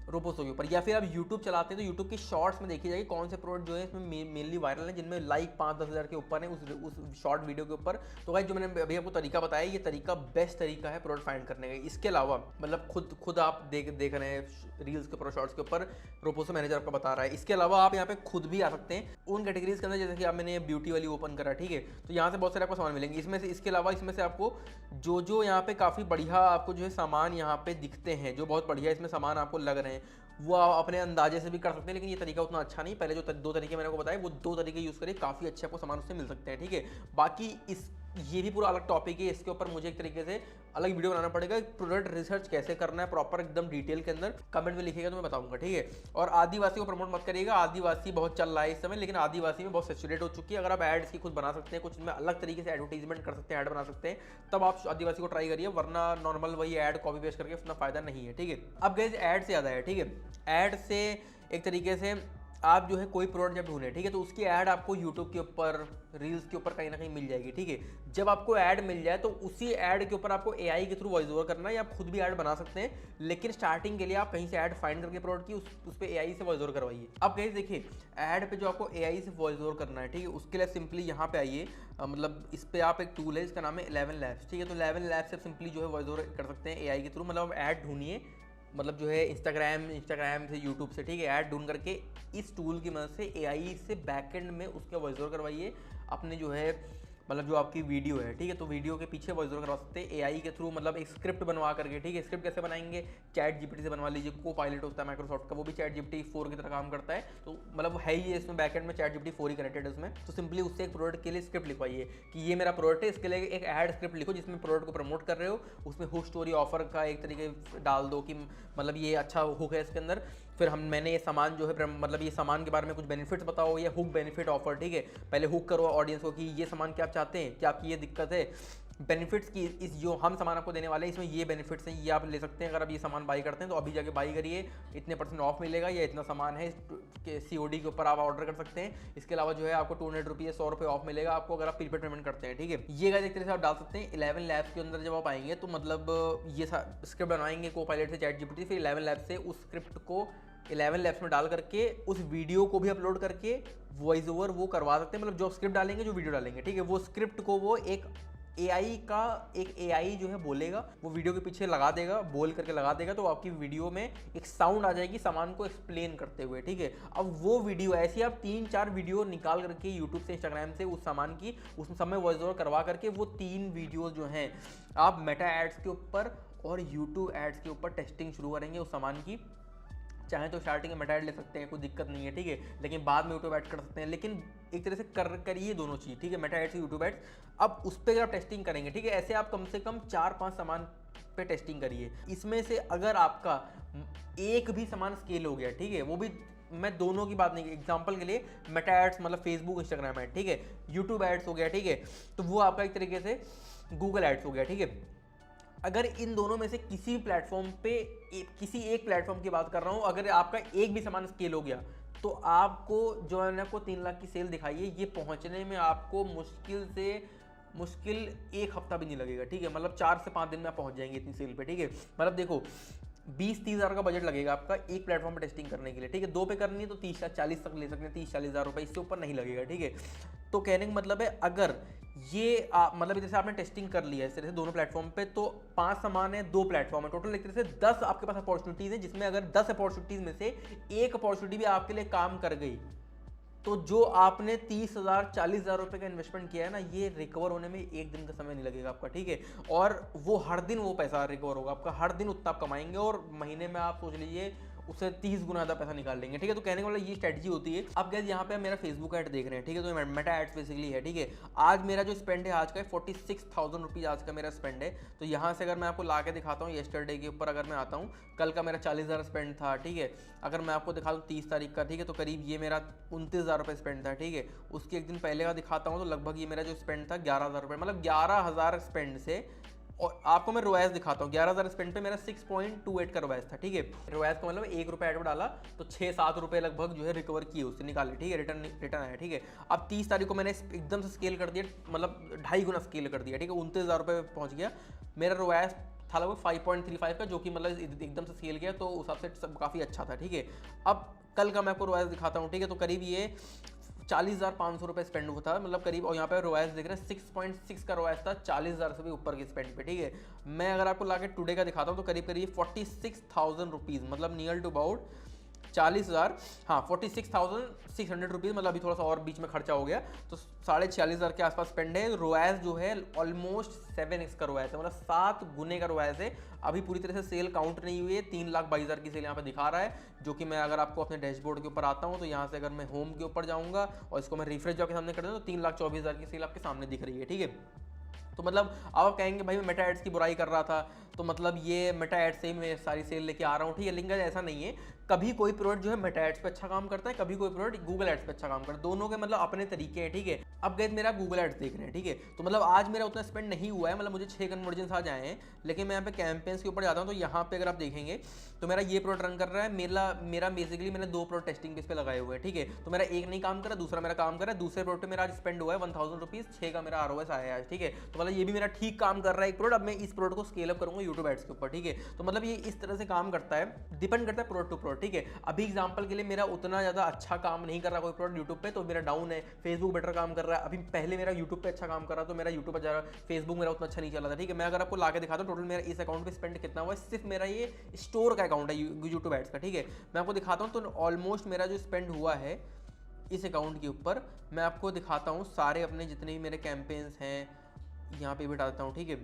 रोपोसो के ऊपर। या फिर आप यूट्यूब चलाते हैं तो यूट्यूब के शॉर्ट्स में देखिए जाइए कौन से प्रोडक्ट जो है इसमें मेनली वायरल है, जिनमें लाइक 5-10 हज़ार के ऊपर है उस शॉर्ट वीडियो के ऊपर। तो गाइस जो मैंने अभी आपको तरीका बताया, ये तरीका बेस्ट तरीका है प्रोडक्ट फाइंड करने का। इसके अलावा मतलब खुद आप देख रहे हैं रील्स के ऊपर, शॉर्ट्स के ऊपर, रोपोसो मैनेजर आपको बता रहा है। इसके अलावा आप यहाँ पे खुद भी आ सकते हैं उन कैटेगरीज के अंदर, जैसे कि आप मैंने ब्यूटी वाली ओपन करा, ठीक है। तो यहाँ से बहुत सारे आपको सामान मिलेंगे इसमें से। इसके अलावा इसमें से आपको जो यहाँ पे काफ़ी बढ़िया आपको जो है सामान यहाँ पे दिखते हैं, जो बहुत बढ़िया इसमें सामान आपको लग रहे हैं, वो आप अपने अंदाजे से भी कर सकते हैं। लेकिन ये तरीका उतना अच्छा नहीं। पहले जो 2 तरीके मैंने आपको बताए, वो 2 तरीके यूज़ करिए, काफ़ी अच्छे आपको सामान उससे मिल सकते हैं, ठीक है। बाकी ये भी पूरा अलग टॉपिक है, इसके ऊपर मुझे एक तरीके से अलग वीडियो बनाना पड़ेगा। प्रोडक्ट रिसर्च कैसे करना है प्रॉपर एकदम डिटेल के अंदर, कमेंट में लिखिएगा तो मैं बताऊंगा, ठीक है। और आदिवासी को प्रमोट मत करिएगा, आदिवासी बहुत चल रहा है इस समय, लेकिन आदिवासी में बहुत सैचुरेट हो चुकी है। अगर आप एड्स की खुद बना सकते हैं, कुछ में अलग तरीके से एडवर्टीजमेंट कर सकते हैं, ऐड बना सकते हैं, तब आप आदिवासी को ट्राई करिए, वरना नॉर्मल वही ऐड कॉपी पेस्ट करके उतना फायदा नहीं है, ठीक है। अब गाइस ऐड से ज़्यादा है, ठीक है। ऐड से एक तरीके से आप जो है कोई प्रोडक्ट जब ढूंढें, ठीक है, तो उसकी ऐड आपको यूट्यूब के ऊपर, रील्स के ऊपर कहीं ना कहीं मिल जाएगी, ठीक है। जब आपको ऐड मिल जाए तो उसी ऐड के ऊपर आपको एआई के थ्रू वॉइस ओवर करना है, या आप खुद भी ऐड बना सकते हैं, लेकिन स्टार्टिंग के लिए आप कहीं से ऐड फाइंड करके प्रोडक्ट की उस पर एआई से वॉइस ओवर करवाइए। अब कहीं देखिए ऐड पे जो आपको एआई से वॉइस ओवर करना है, ठीक है, उसके लिए सिंपली यहाँ पे आइए, मतलब इस पर आप एक टूल है, इसका नाम है 11 लैब्स, ठीक है। तो 11 लैब्स से सिंपली जो है वॉइस ओवर कर सकते हैं एआई के थ्रू। मतलब आप ऐड ढूंढिए, मतलब जो है इंस्टाग्राम से, यूट्यूब से, ठीक है, ऐड ढूंढ करके इस टूल की मदद से एआई से बैकएंड में उसका वॉइस ओवर करवाइए अपने जो है, मतलब जो आपकी वीडियो है, ठीक है। तो वीडियो के पीछे वॉइस ओवर करवा सकते हैं एआई के थ्रू, मतलब एक स्क्रिप्ट बनवा करके, ठीक है। स्क्रिप्ट कैसे बनाएंगे, चैट जीपीटी से बनवा लीजिए, को पायलट होता है माइक्रोसॉफ्ट का, वो भी चैट जीपीटी 4 की तरह काम करता है। तो मतलब है ही इसमें बैकएंड में चैट जीपीटी 4 ही कनेक्टेड है उसमें। तो सिंपली उससे एक प्रोडक्ट के लिए स्क्रिप्ट लिखवाइए कि ये मेरा प्रोडक्ट है, इसके लिए एक ऐड स्क्रिप्ट लिखो जिसमें प्रोडक्ट को प्रमोट कर रहे हो, उसमें हुक स्टोरी ऑफर का एक तरीके डाल दो कि मतलब ये अच्छा हुक है इसके अंदर। फिर मैंने ये सामान जो है, मतलब ये सामान के बारे में कुछ बेनिफिट्स बताओ, ये हुक बेनिफिट ऑफर, ठीक है। पहले हुक करो ऑडियंस को कि ये सामान क्या आप चाहते हैं, क्या आपकी ये दिक्कत है, बेनिफिट्स की इस जो हम सामान आपको देने वाले हैं इसमें ये बेनिफिट्स हैं, ये आप ले सकते हैं। अगर आप ये सामान बाई करते हैं तो अभी जाके बाई करिए, इतने % ऑफ मिलेगा, या इतना सामान है COD के ऊपर आप ऑर्डर कर सकते हैं। इसके अलावा जो है आपको 200 रुपये 100 रुपये ऑफ मिलेगा आपको अगर आप प्रीपेड पेमेंट करते हैं, ठीक है। ये गाइस एक तरह से आप डाल सकते हैं 11 लैब्स के अंदर। जब आप आएंगे तो मतलब ये स्क्रिप्ट बनवाएंगे को पायलट से, चैट जीपीटी, फिर 11 लैब्स से उस स्क्रिप्ट को 11 लैब्स में डाल करके उस वीडियो को भी अपलोड करके वॉइस ओवर वो करवा सकते हैं। मतलब जो स्क्रिप्ट डालेंगे, जो वीडियो डालेंगे, ठीक है, वो स्क्रिप्ट को वो एक एआई जो है बोलेगा, वो वीडियो के पीछे लगा देगा, बोल करके लगा देगा, तो आपकी वीडियो में एक साउंड आ जाएगी सामान को एक्सप्लेन करते हुए, ठीक है। अब वो वीडियो ऐसी आप 3-4 वीडियो निकाल करके यूट्यूब से, इंस्टाग्राम से उस सामान की, उस समय वॉइस ओवर करवा करके वो 3 वीडियो जो हैं आप मेटा एड्स के ऊपर और यूट्यूब एड्स के ऊपर टेस्टिंग शुरू करेंगे उस सामान की। चाहे तो स्टार्टिंग में मेटा ऐड ले सकते हैं, कोई दिक्कत नहीं है, ठीक है, लेकिन बाद में यूट्यूब ऐड कर सकते हैं। लेकिन एक तरह से करिए दोनों चीज़, ठीक है, मेटा ऐड से यूट्यूब ऐड। अब उस पर आप टेस्टिंग करेंगे, ठीक है, ऐसे आप कम से कम 4-5 सामान पे टेस्टिंग करिए। इसमें से अगर आपका एक भी सामान स्केल हो गया, ठीक है, वो भी मैं दोनों की बात नहीं, एग्जांपल के लिए मेटा एड्स मतलब फेसबुक इंस्टाग्राम ऐड, ठीक है, यूट्यूब एड्स हो गया, ठीक है, तो वो आपका एक तरीके से गूगल एड्स हो गया, ठीक है। अगर इन दोनों में से किसी भी प्लेटफॉर्म पे किसी एक प्लेटफॉर्म की बात कर रहा हूँ, अगर आपका एक भी सामान स्केल हो गया तो आपको जो है ना को 3 लाख की सेल दिखाई है, ये पहुँचने में आपको मुश्किल 1 हफ्ता भी नहीं लगेगा, ठीक है। मतलब 4 से 5 दिन में आप पहुँच जाएंगे इतनी सेल पे, ठीक है। मतलब देखो 20-30 हज़ार का बजट लगेगा आपका एक प्लेटफॉर्म पर टेस्टिंग करने के लिए, ठीक है। 2 पे करनी है तो 30-40 तक ले सकते हैं, 30-40 हज़ार रुपये, इससे ऊपर नहीं लगेगा, ठीक है। तो कहने का मतलब है अगर ये मतलब जैसे आपने टेस्टिंग कर लिया है इस तरह से दोनों प्लेटफॉर्म पे, तो 5 सामान है, 2 प्लेटफॉर्म है, टोटल एक तरह से 10 आपके पास अपॉर्चुनिटीज़ है, जिसमें अगर 10 अपॉर्चुनिटीज़ में से एक अपॉर्चुनिटी भी आपके लिए काम कर गई तो जो आपने 30,000-40 हज़ार रुपये का इन्वेस्टमेंट किया है ना, ये रिकवर होने में 1 दिन का समय नहीं लगेगा आपका, ठीक है। और वो हर दिन वो पैसा रिकवर होगा आपका, हर दिन उतना आप कमाएंगे, और महीने में आप सोच लीजिए उससे 30 गुना ज़्यादा पैसा निकाल लेंगे, ठीक है। तो कहने का मतलब ये स्ट्रेटजी होती है। अब गाइस यहाँ पे आप मेरा फेसबुक ऐड देख रहे हैं, ठीक है, तो मेटा एड्स बेसिकली है, ठीक है। आज मेरा जो स्पेंड है आज का 46,000 रुपीज़ आज का मेरा स्पेंड है। तो यहाँ से अगर मैं आपको ला के दिखाता हूँ येस्टरडे के ऊपर, अगर मैं आता हूँ, कल का मेरा 40,000 स्पेंड था, ठीक है। अगर मैं आपको दिखा दूँ 30 तारीख का, ठीक है, तो करीब ये मेरा 29,000 रुपये स्पेंड था, ठीक है। उसके एक दिन पहले का दिखाता हूँ तो लगभग ये मेरा जो स्पेंड था 11,000 रुपये, मतलब 11,000 स्पेंड से। और आपको मैं रोएस दिखाता हूँ, 11,000 स्पेंड पे मेरा 6.28 का रोएस था, ठीक है। रोएस को मतलब 1 रुपये ऐड डाला तो 6-7 रुपये लगभग जो है रिकवर किए, उससे निकाले, ठीक है, रिटर्न आया, ठीक है। अब 30 तारीख को मैंने एकदम से स्केल कर दिया, मतलब 2.5 गुना स्केल कर दिया, ठीक है, 29,000 रुपये पहुँच गया। मेरा रोएस था लगभग 5.35 का, जो कि मतलब एकदम से स्केल गया, तो उस हिसाब से सब काफ़ी अच्छा था, ठीक है। अब कल का मैं आपको रोएस दिखाता हूँ, ठीक है, तो करीब ये 40,500 रुपये स्पेंड हुआ था, मतलब करीब। और यहाँ पे रोएस देख रहे हैं 6.6 का रोएस था 40,000 से भी ऊपर के स्पेंड पे, ठीक है। मैं अगर आपको लाके टुडे का दिखाता हूँ तो करीब करीब 46,000 रुपीज़, मतलब नियर टू अबाउट 40,000, हाँ 46,600 रुपीज़, मतलब अभी थोड़ा सा और बीच में खर्चा हो गया, तो 46,500 के आसपास स्पेंड है। रोएस जो है ऑलमोस्ट 7x का रोएस है, मतलब 7 गुने का रोएस है। अभी पूरी तरह से सेल काउंट नहीं हुई है, 3,22,000 की सेल यहाँ पे दिखा रहा है, जो कि मैं अगर आपको अपने डैशबोर्ड के ऊपर आता हूँ तो यहाँ से अगर मैं होम के ऊपर जाऊँगा और इसको मैं रिफ्रेश जो के सामने कर दूँ तो 3,24,000 की सेल आपके सामने दिख रही है, ठीक है। तो मतलब आप कहेंगे भाई मैं मेटा एड्स की बुराई कर रहा था, तो मतलब ये मेटा एड्स से ही मैं सारी सेल लेके आ रहा हूँ, ठीक है। लेकिन ऐसा नहीं है, कभी कोई प्रोडक्ट जो है मेटा एड्स पे अच्छा काम करता है, कभी कोई प्रोडक्ट गूगल एड्स पे अच्छा काम करता है, दोनों के मतलब अपने तरीके हैं, ठीक है। अब गए मेरा गूगल एड्स देख रहे हैं, ठीक है, तो मतलब आज मेरा उतना स्पेंड नहीं हुआ है, मतलब मुझे 6 कन्वर्जन आ जाए हैं, लेकिन मैं यहाँ पे कैंपेन्स के ऊपर जाता हूँ तो यहाँ पे अगर आप देखेंगे तो मेरा ये प्रोडक्ट रन कर रहा है, मेरा बेसिकली मैंने 2 प्रोडक्ट टेस्टिंग बेस पे लगाए हुए हैं, ठीक है। तो मेरा एक नहीं काम कर रहा, दूसरा मेरा काम कर रहा है, दूसरे प्रोडक्ट पे मेरा आज स्पेंड हुआ है 1,000 रुपीज़, 6 का मेरा ROS आया है आज, ठीक है। तो मतलब ये भी मेरा ठीक काम कर रहा है एक प्रोडक्ट। अब मैं इस प्रोडक्ट को स्केल अप करूँगा यूट्यूब एड्स के ऊपर, ठीक है। तो मतलब ये इस तरह से काम करता है, डिपेंड करता है प्रोडक्ट टू प्रोडक्ट, ठीक है। अभी एग्जांपल के लिए मेरा उतना ज़्यादा अच्छा काम नहीं कर रहा कोई प्रोडक्ट यूट्यूब पे, तो मेरा डाउन है। फेसबुक बेटर काम कर रहा है, अभी पहले मेरा यूट्यूब पे अच्छा काम कर रहा, तो मेरा यूट्यूब पर जा रहा, फेसबुक मेरा उतना अच्छा नहीं चला था, ठीक है। मैं अगर आपको ला के दिखाता हूँ टोटल मेरा इस अकाउंट पे स्पेंड कितना हुआ है, सिर्फ मेरा ये स्टोर का अकाउंट है यूट्यूब एड्स का, ठीक है। मैं आपको दिखाता हूँ तो ऑलमोस्ट मेरा जो स्पेंड हुआ है इस अकाउंट के ऊपर, मैं आपको दिखाता हूँ सारे अपने जितने भी मेरे कैंपेन्स हैं, यहाँ पे भी डालता हूँ, ठीक है।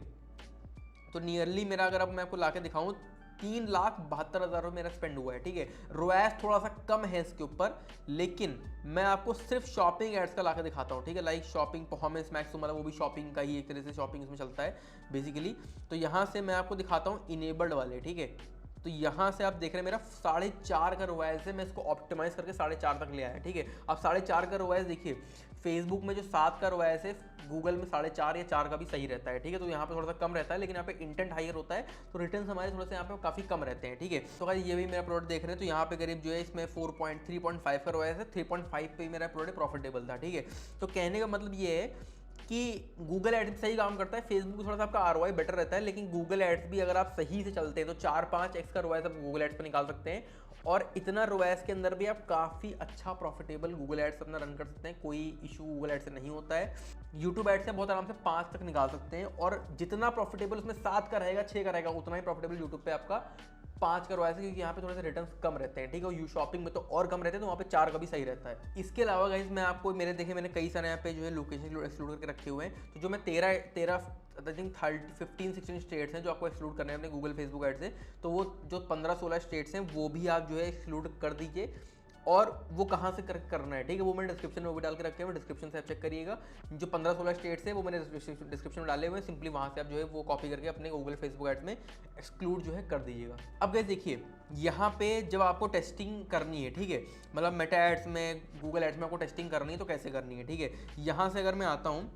तो नियरली मेरा अगर अब मैं आपको ला के दिखाऊँ 3,72,000 मेरा स्पेंड हुआ है, ठीक है। रोएस थोड़ा सा कम है इसके ऊपर, लेकिन मैं आपको सिर्फ शॉपिंग एड्स का ला के दिखाता हूँ, ठीक है। लाइक शॉपिंग परफॉर्मेंस मैक्स, तो मतलब वो भी शॉपिंग का ही एक तरह से शॉपिंग इसमें चलता है बेसिकली। तो यहाँ से मैं आपको दिखाता हूँ इनेबल्ड वाले, ठीक है। तो यहाँ से आप देख रहे हैं मेरा 4.5 का रोएस है, मैं इसको ऑप्टिमाइज करके 4.5 तक ले आया, ठीक है। अब 4.5 का रोएस देखिए, फेसबुक में जो 7 का रोएस है, गूगल में 4.5 या 4 का भी सही रहता है, ठीक है। तो यहाँ पे थोड़ा सा कम रहता है, लेकिन यहाँ पे इंटेंट हायर होता है, तो रिटर्न्स हमारे थोड़े से यहाँ पे काफ़ी कम रहते हैं, ठीक है। तो अगर ये भी मेरा प्रोडक्ट देख रहे हैं तो यहाँ पे करीब जो है इसमें 3.5 का रोएस है, 3.5 पे मेरा प्रोडक्ट प्रॉफिटेबल था, ठीक है। तो कहने का मतलब ये है कि गूगल एड्स सही काम करता है, फेसबुक में थोड़ा सा आपका ROI बेटर रहता है, लेकिन गूगल एड्स भी अगर आप सही से चलते हैं तो 4-5x का रोएस आप गूगल एड्स पर निकाल सकते हैं, और इतना रोएस के अंदर भी आप काफ़ी अच्छा प्रॉफिटेबल गूगल एड्स अपना रन कर सकते हैं, कोई इशू गूगल एड्स से नहीं होता है। यूट्यूब एड्स से बहुत आराम से 5 तक निकाल सकते हैं, और जितना प्रॉफिटेबल उसमें 7 का रहेगा, 6 का रहेगा, उतना ही प्रॉफिटेबल यूट्यूब पे आपका 5 का रोएस है, क्योंकि यहाँ पे थोड़े से रिटर्न्स कम रहते हैं, ठीक है। यू शॉपिंग में तो और कम रहते हैं, तो वहाँ पे 4 का भी सही रहता है। इसके अलावा गाइस मैं आपको मैंने कई सारे यहाँ पे जो है लोकेशन एक्सक्लूड करके रखे हुए हैं, तो जो मैं 13 आई थिंक 15-16 स्टेट्स हैं जो आपको एक्सक्लूड करने हैं अपने गूगल फेसबुक एड से, तो वो जो 15-16 स्टेट्स हैं वो भी आप जो है एक्सक्लूड कर दीजिए। और वो कहाँ से करना है, ठीक है, वो मैंने डिस्क्रिप्शन में वो भी डाल के रखे हैं, डिस्क्रिप्शन से आप चेक करिएगा। जो 15-16 स्टेट्स हैं वो मैंने डिस्क्रिप्शन में डाले हुए हैं, सिंपली वहाँ से आप जो है वो कॉपी करके अपने गूगल फेसबुक एड्स में एक्सक्लूड जो है कर दीजिएगा। अब गाइस देखिए, यहाँ पे जब आपको टेस्टिंग करनी है, ठीक है, मतलब मेटा एड्स में, गूगल एड्स में आपको टेस्टिंग करनी है तो कैसे करनी है, ठीक है। यहाँ से अगर मैं आता हूँ,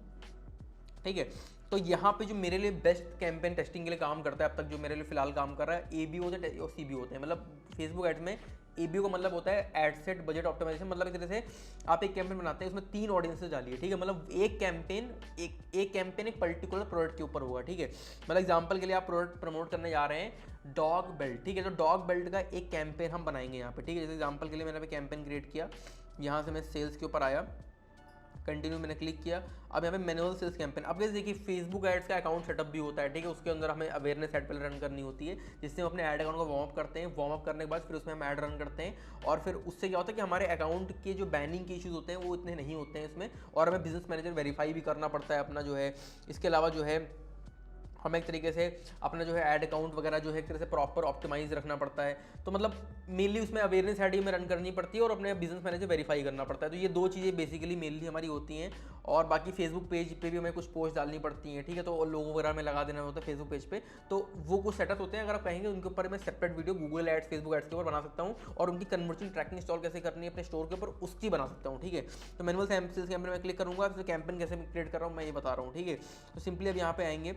ठीक है, तो यहाँ पे जो मेरे लिए बेस्ट कैंपेन टेस्टिंग के लिए काम करता है अब तक, जो मेरे लिए फिलहाल काम कर रहा है, AB होते हैं और CB होते हैं। मतलब फेसबुक एड्स में AB का मतलब होता है एड सेट बजट ऑप्टिमाइजेशन, मतलब एक तरह से आप एक कैंपेन बनाते हैं, उसमें 3 ऑडियंसेस डालिए, ठीक है। मतलब एक कैंपेन एक पर्टिकुलर प्रोडक्ट के ऊपर होगा, ठीक है। मतलब एग्जांपल के लिए आप प्रोडक्ट प्रमोट करने जा रहे हैं डॉग बेल्ट, ठीक है, तो डॉग बेल्ट का एक कैंपेन हम बनाएंगे यहाँ पे, ठीक है। जैसे एग्जांपल के लिए मैंने कैंपेन क्रिएट किया, यहाँ से मैं सेल्स के ऊपर आया, कंटिन्यू मैंने क्लिक किया, अब यहाँ पे मैनुअल सेल्स कैंपेन। अब जैसे देखिए फेसबुक एड्स का अकाउंट सेटअप भी होता है, ठीक है, उसके अंदर हमें अवेयरनेस एड पहले रन करनी होती है, जिससे हम अपने ऐड अकाउंट को वार्म अप करते हैं, वार्म अप करने के बाद फिर उसमें हम ऐड रन करते हैं, और फिर उससे क्या होता है कि हमारे अकाउंट के जो बैनिंग के इश्यूज होते हैं वो इतने नहीं होते हैं इसमें, और हमें बिजनेस मैनेजर वेरीफाई भी करना पड़ता है अपना जो है। इसके अलावा जो है हमें एक तरीके से अपना जो है ऐड अकाउंट वगैरह जो है एक तरह से प्रॉपर ऑप्टिमाइज रखना पड़ता है। तो मतलब मेनली उसमें अवेयरनेस ऐड में रन करनी पड़ती है और अपने बिजनेस मैनेजर वेरीफाई करना पड़ता है। तो ये 2 चीज़ें बेसिकली मेनली हमारी होती हैं। और बाकी फेसबुक पेज पे भी हमें कुछ पोस्ट डालनी पड़ती हैं, ठीक है, तो लोगों वगैरह में लगा देना होता है फेसबुक पेज पे। तो वो कुछ सेटअप होते हैं, अगर आप कहेंगे उनके ऊपर मैं separate video Google ads, Facebook ads के ऊपर बना सकता हूँ, और उनकी कन्वर्जन ट्रैकिंग इंस्टॉल कैसे करनी है अपने स्टोर के ऊपर उसकी बना सकता हूँ, ठीक है। तो मैनुअल सेल्स कैंपेन में क्लिक करूँगा, फिर कैंपेन कैसे क्रिएट कर रहा हूँ मैं ये बता रहा हूँ, ठीक है। तो सिंपली अब यहाँ पे आएंगे,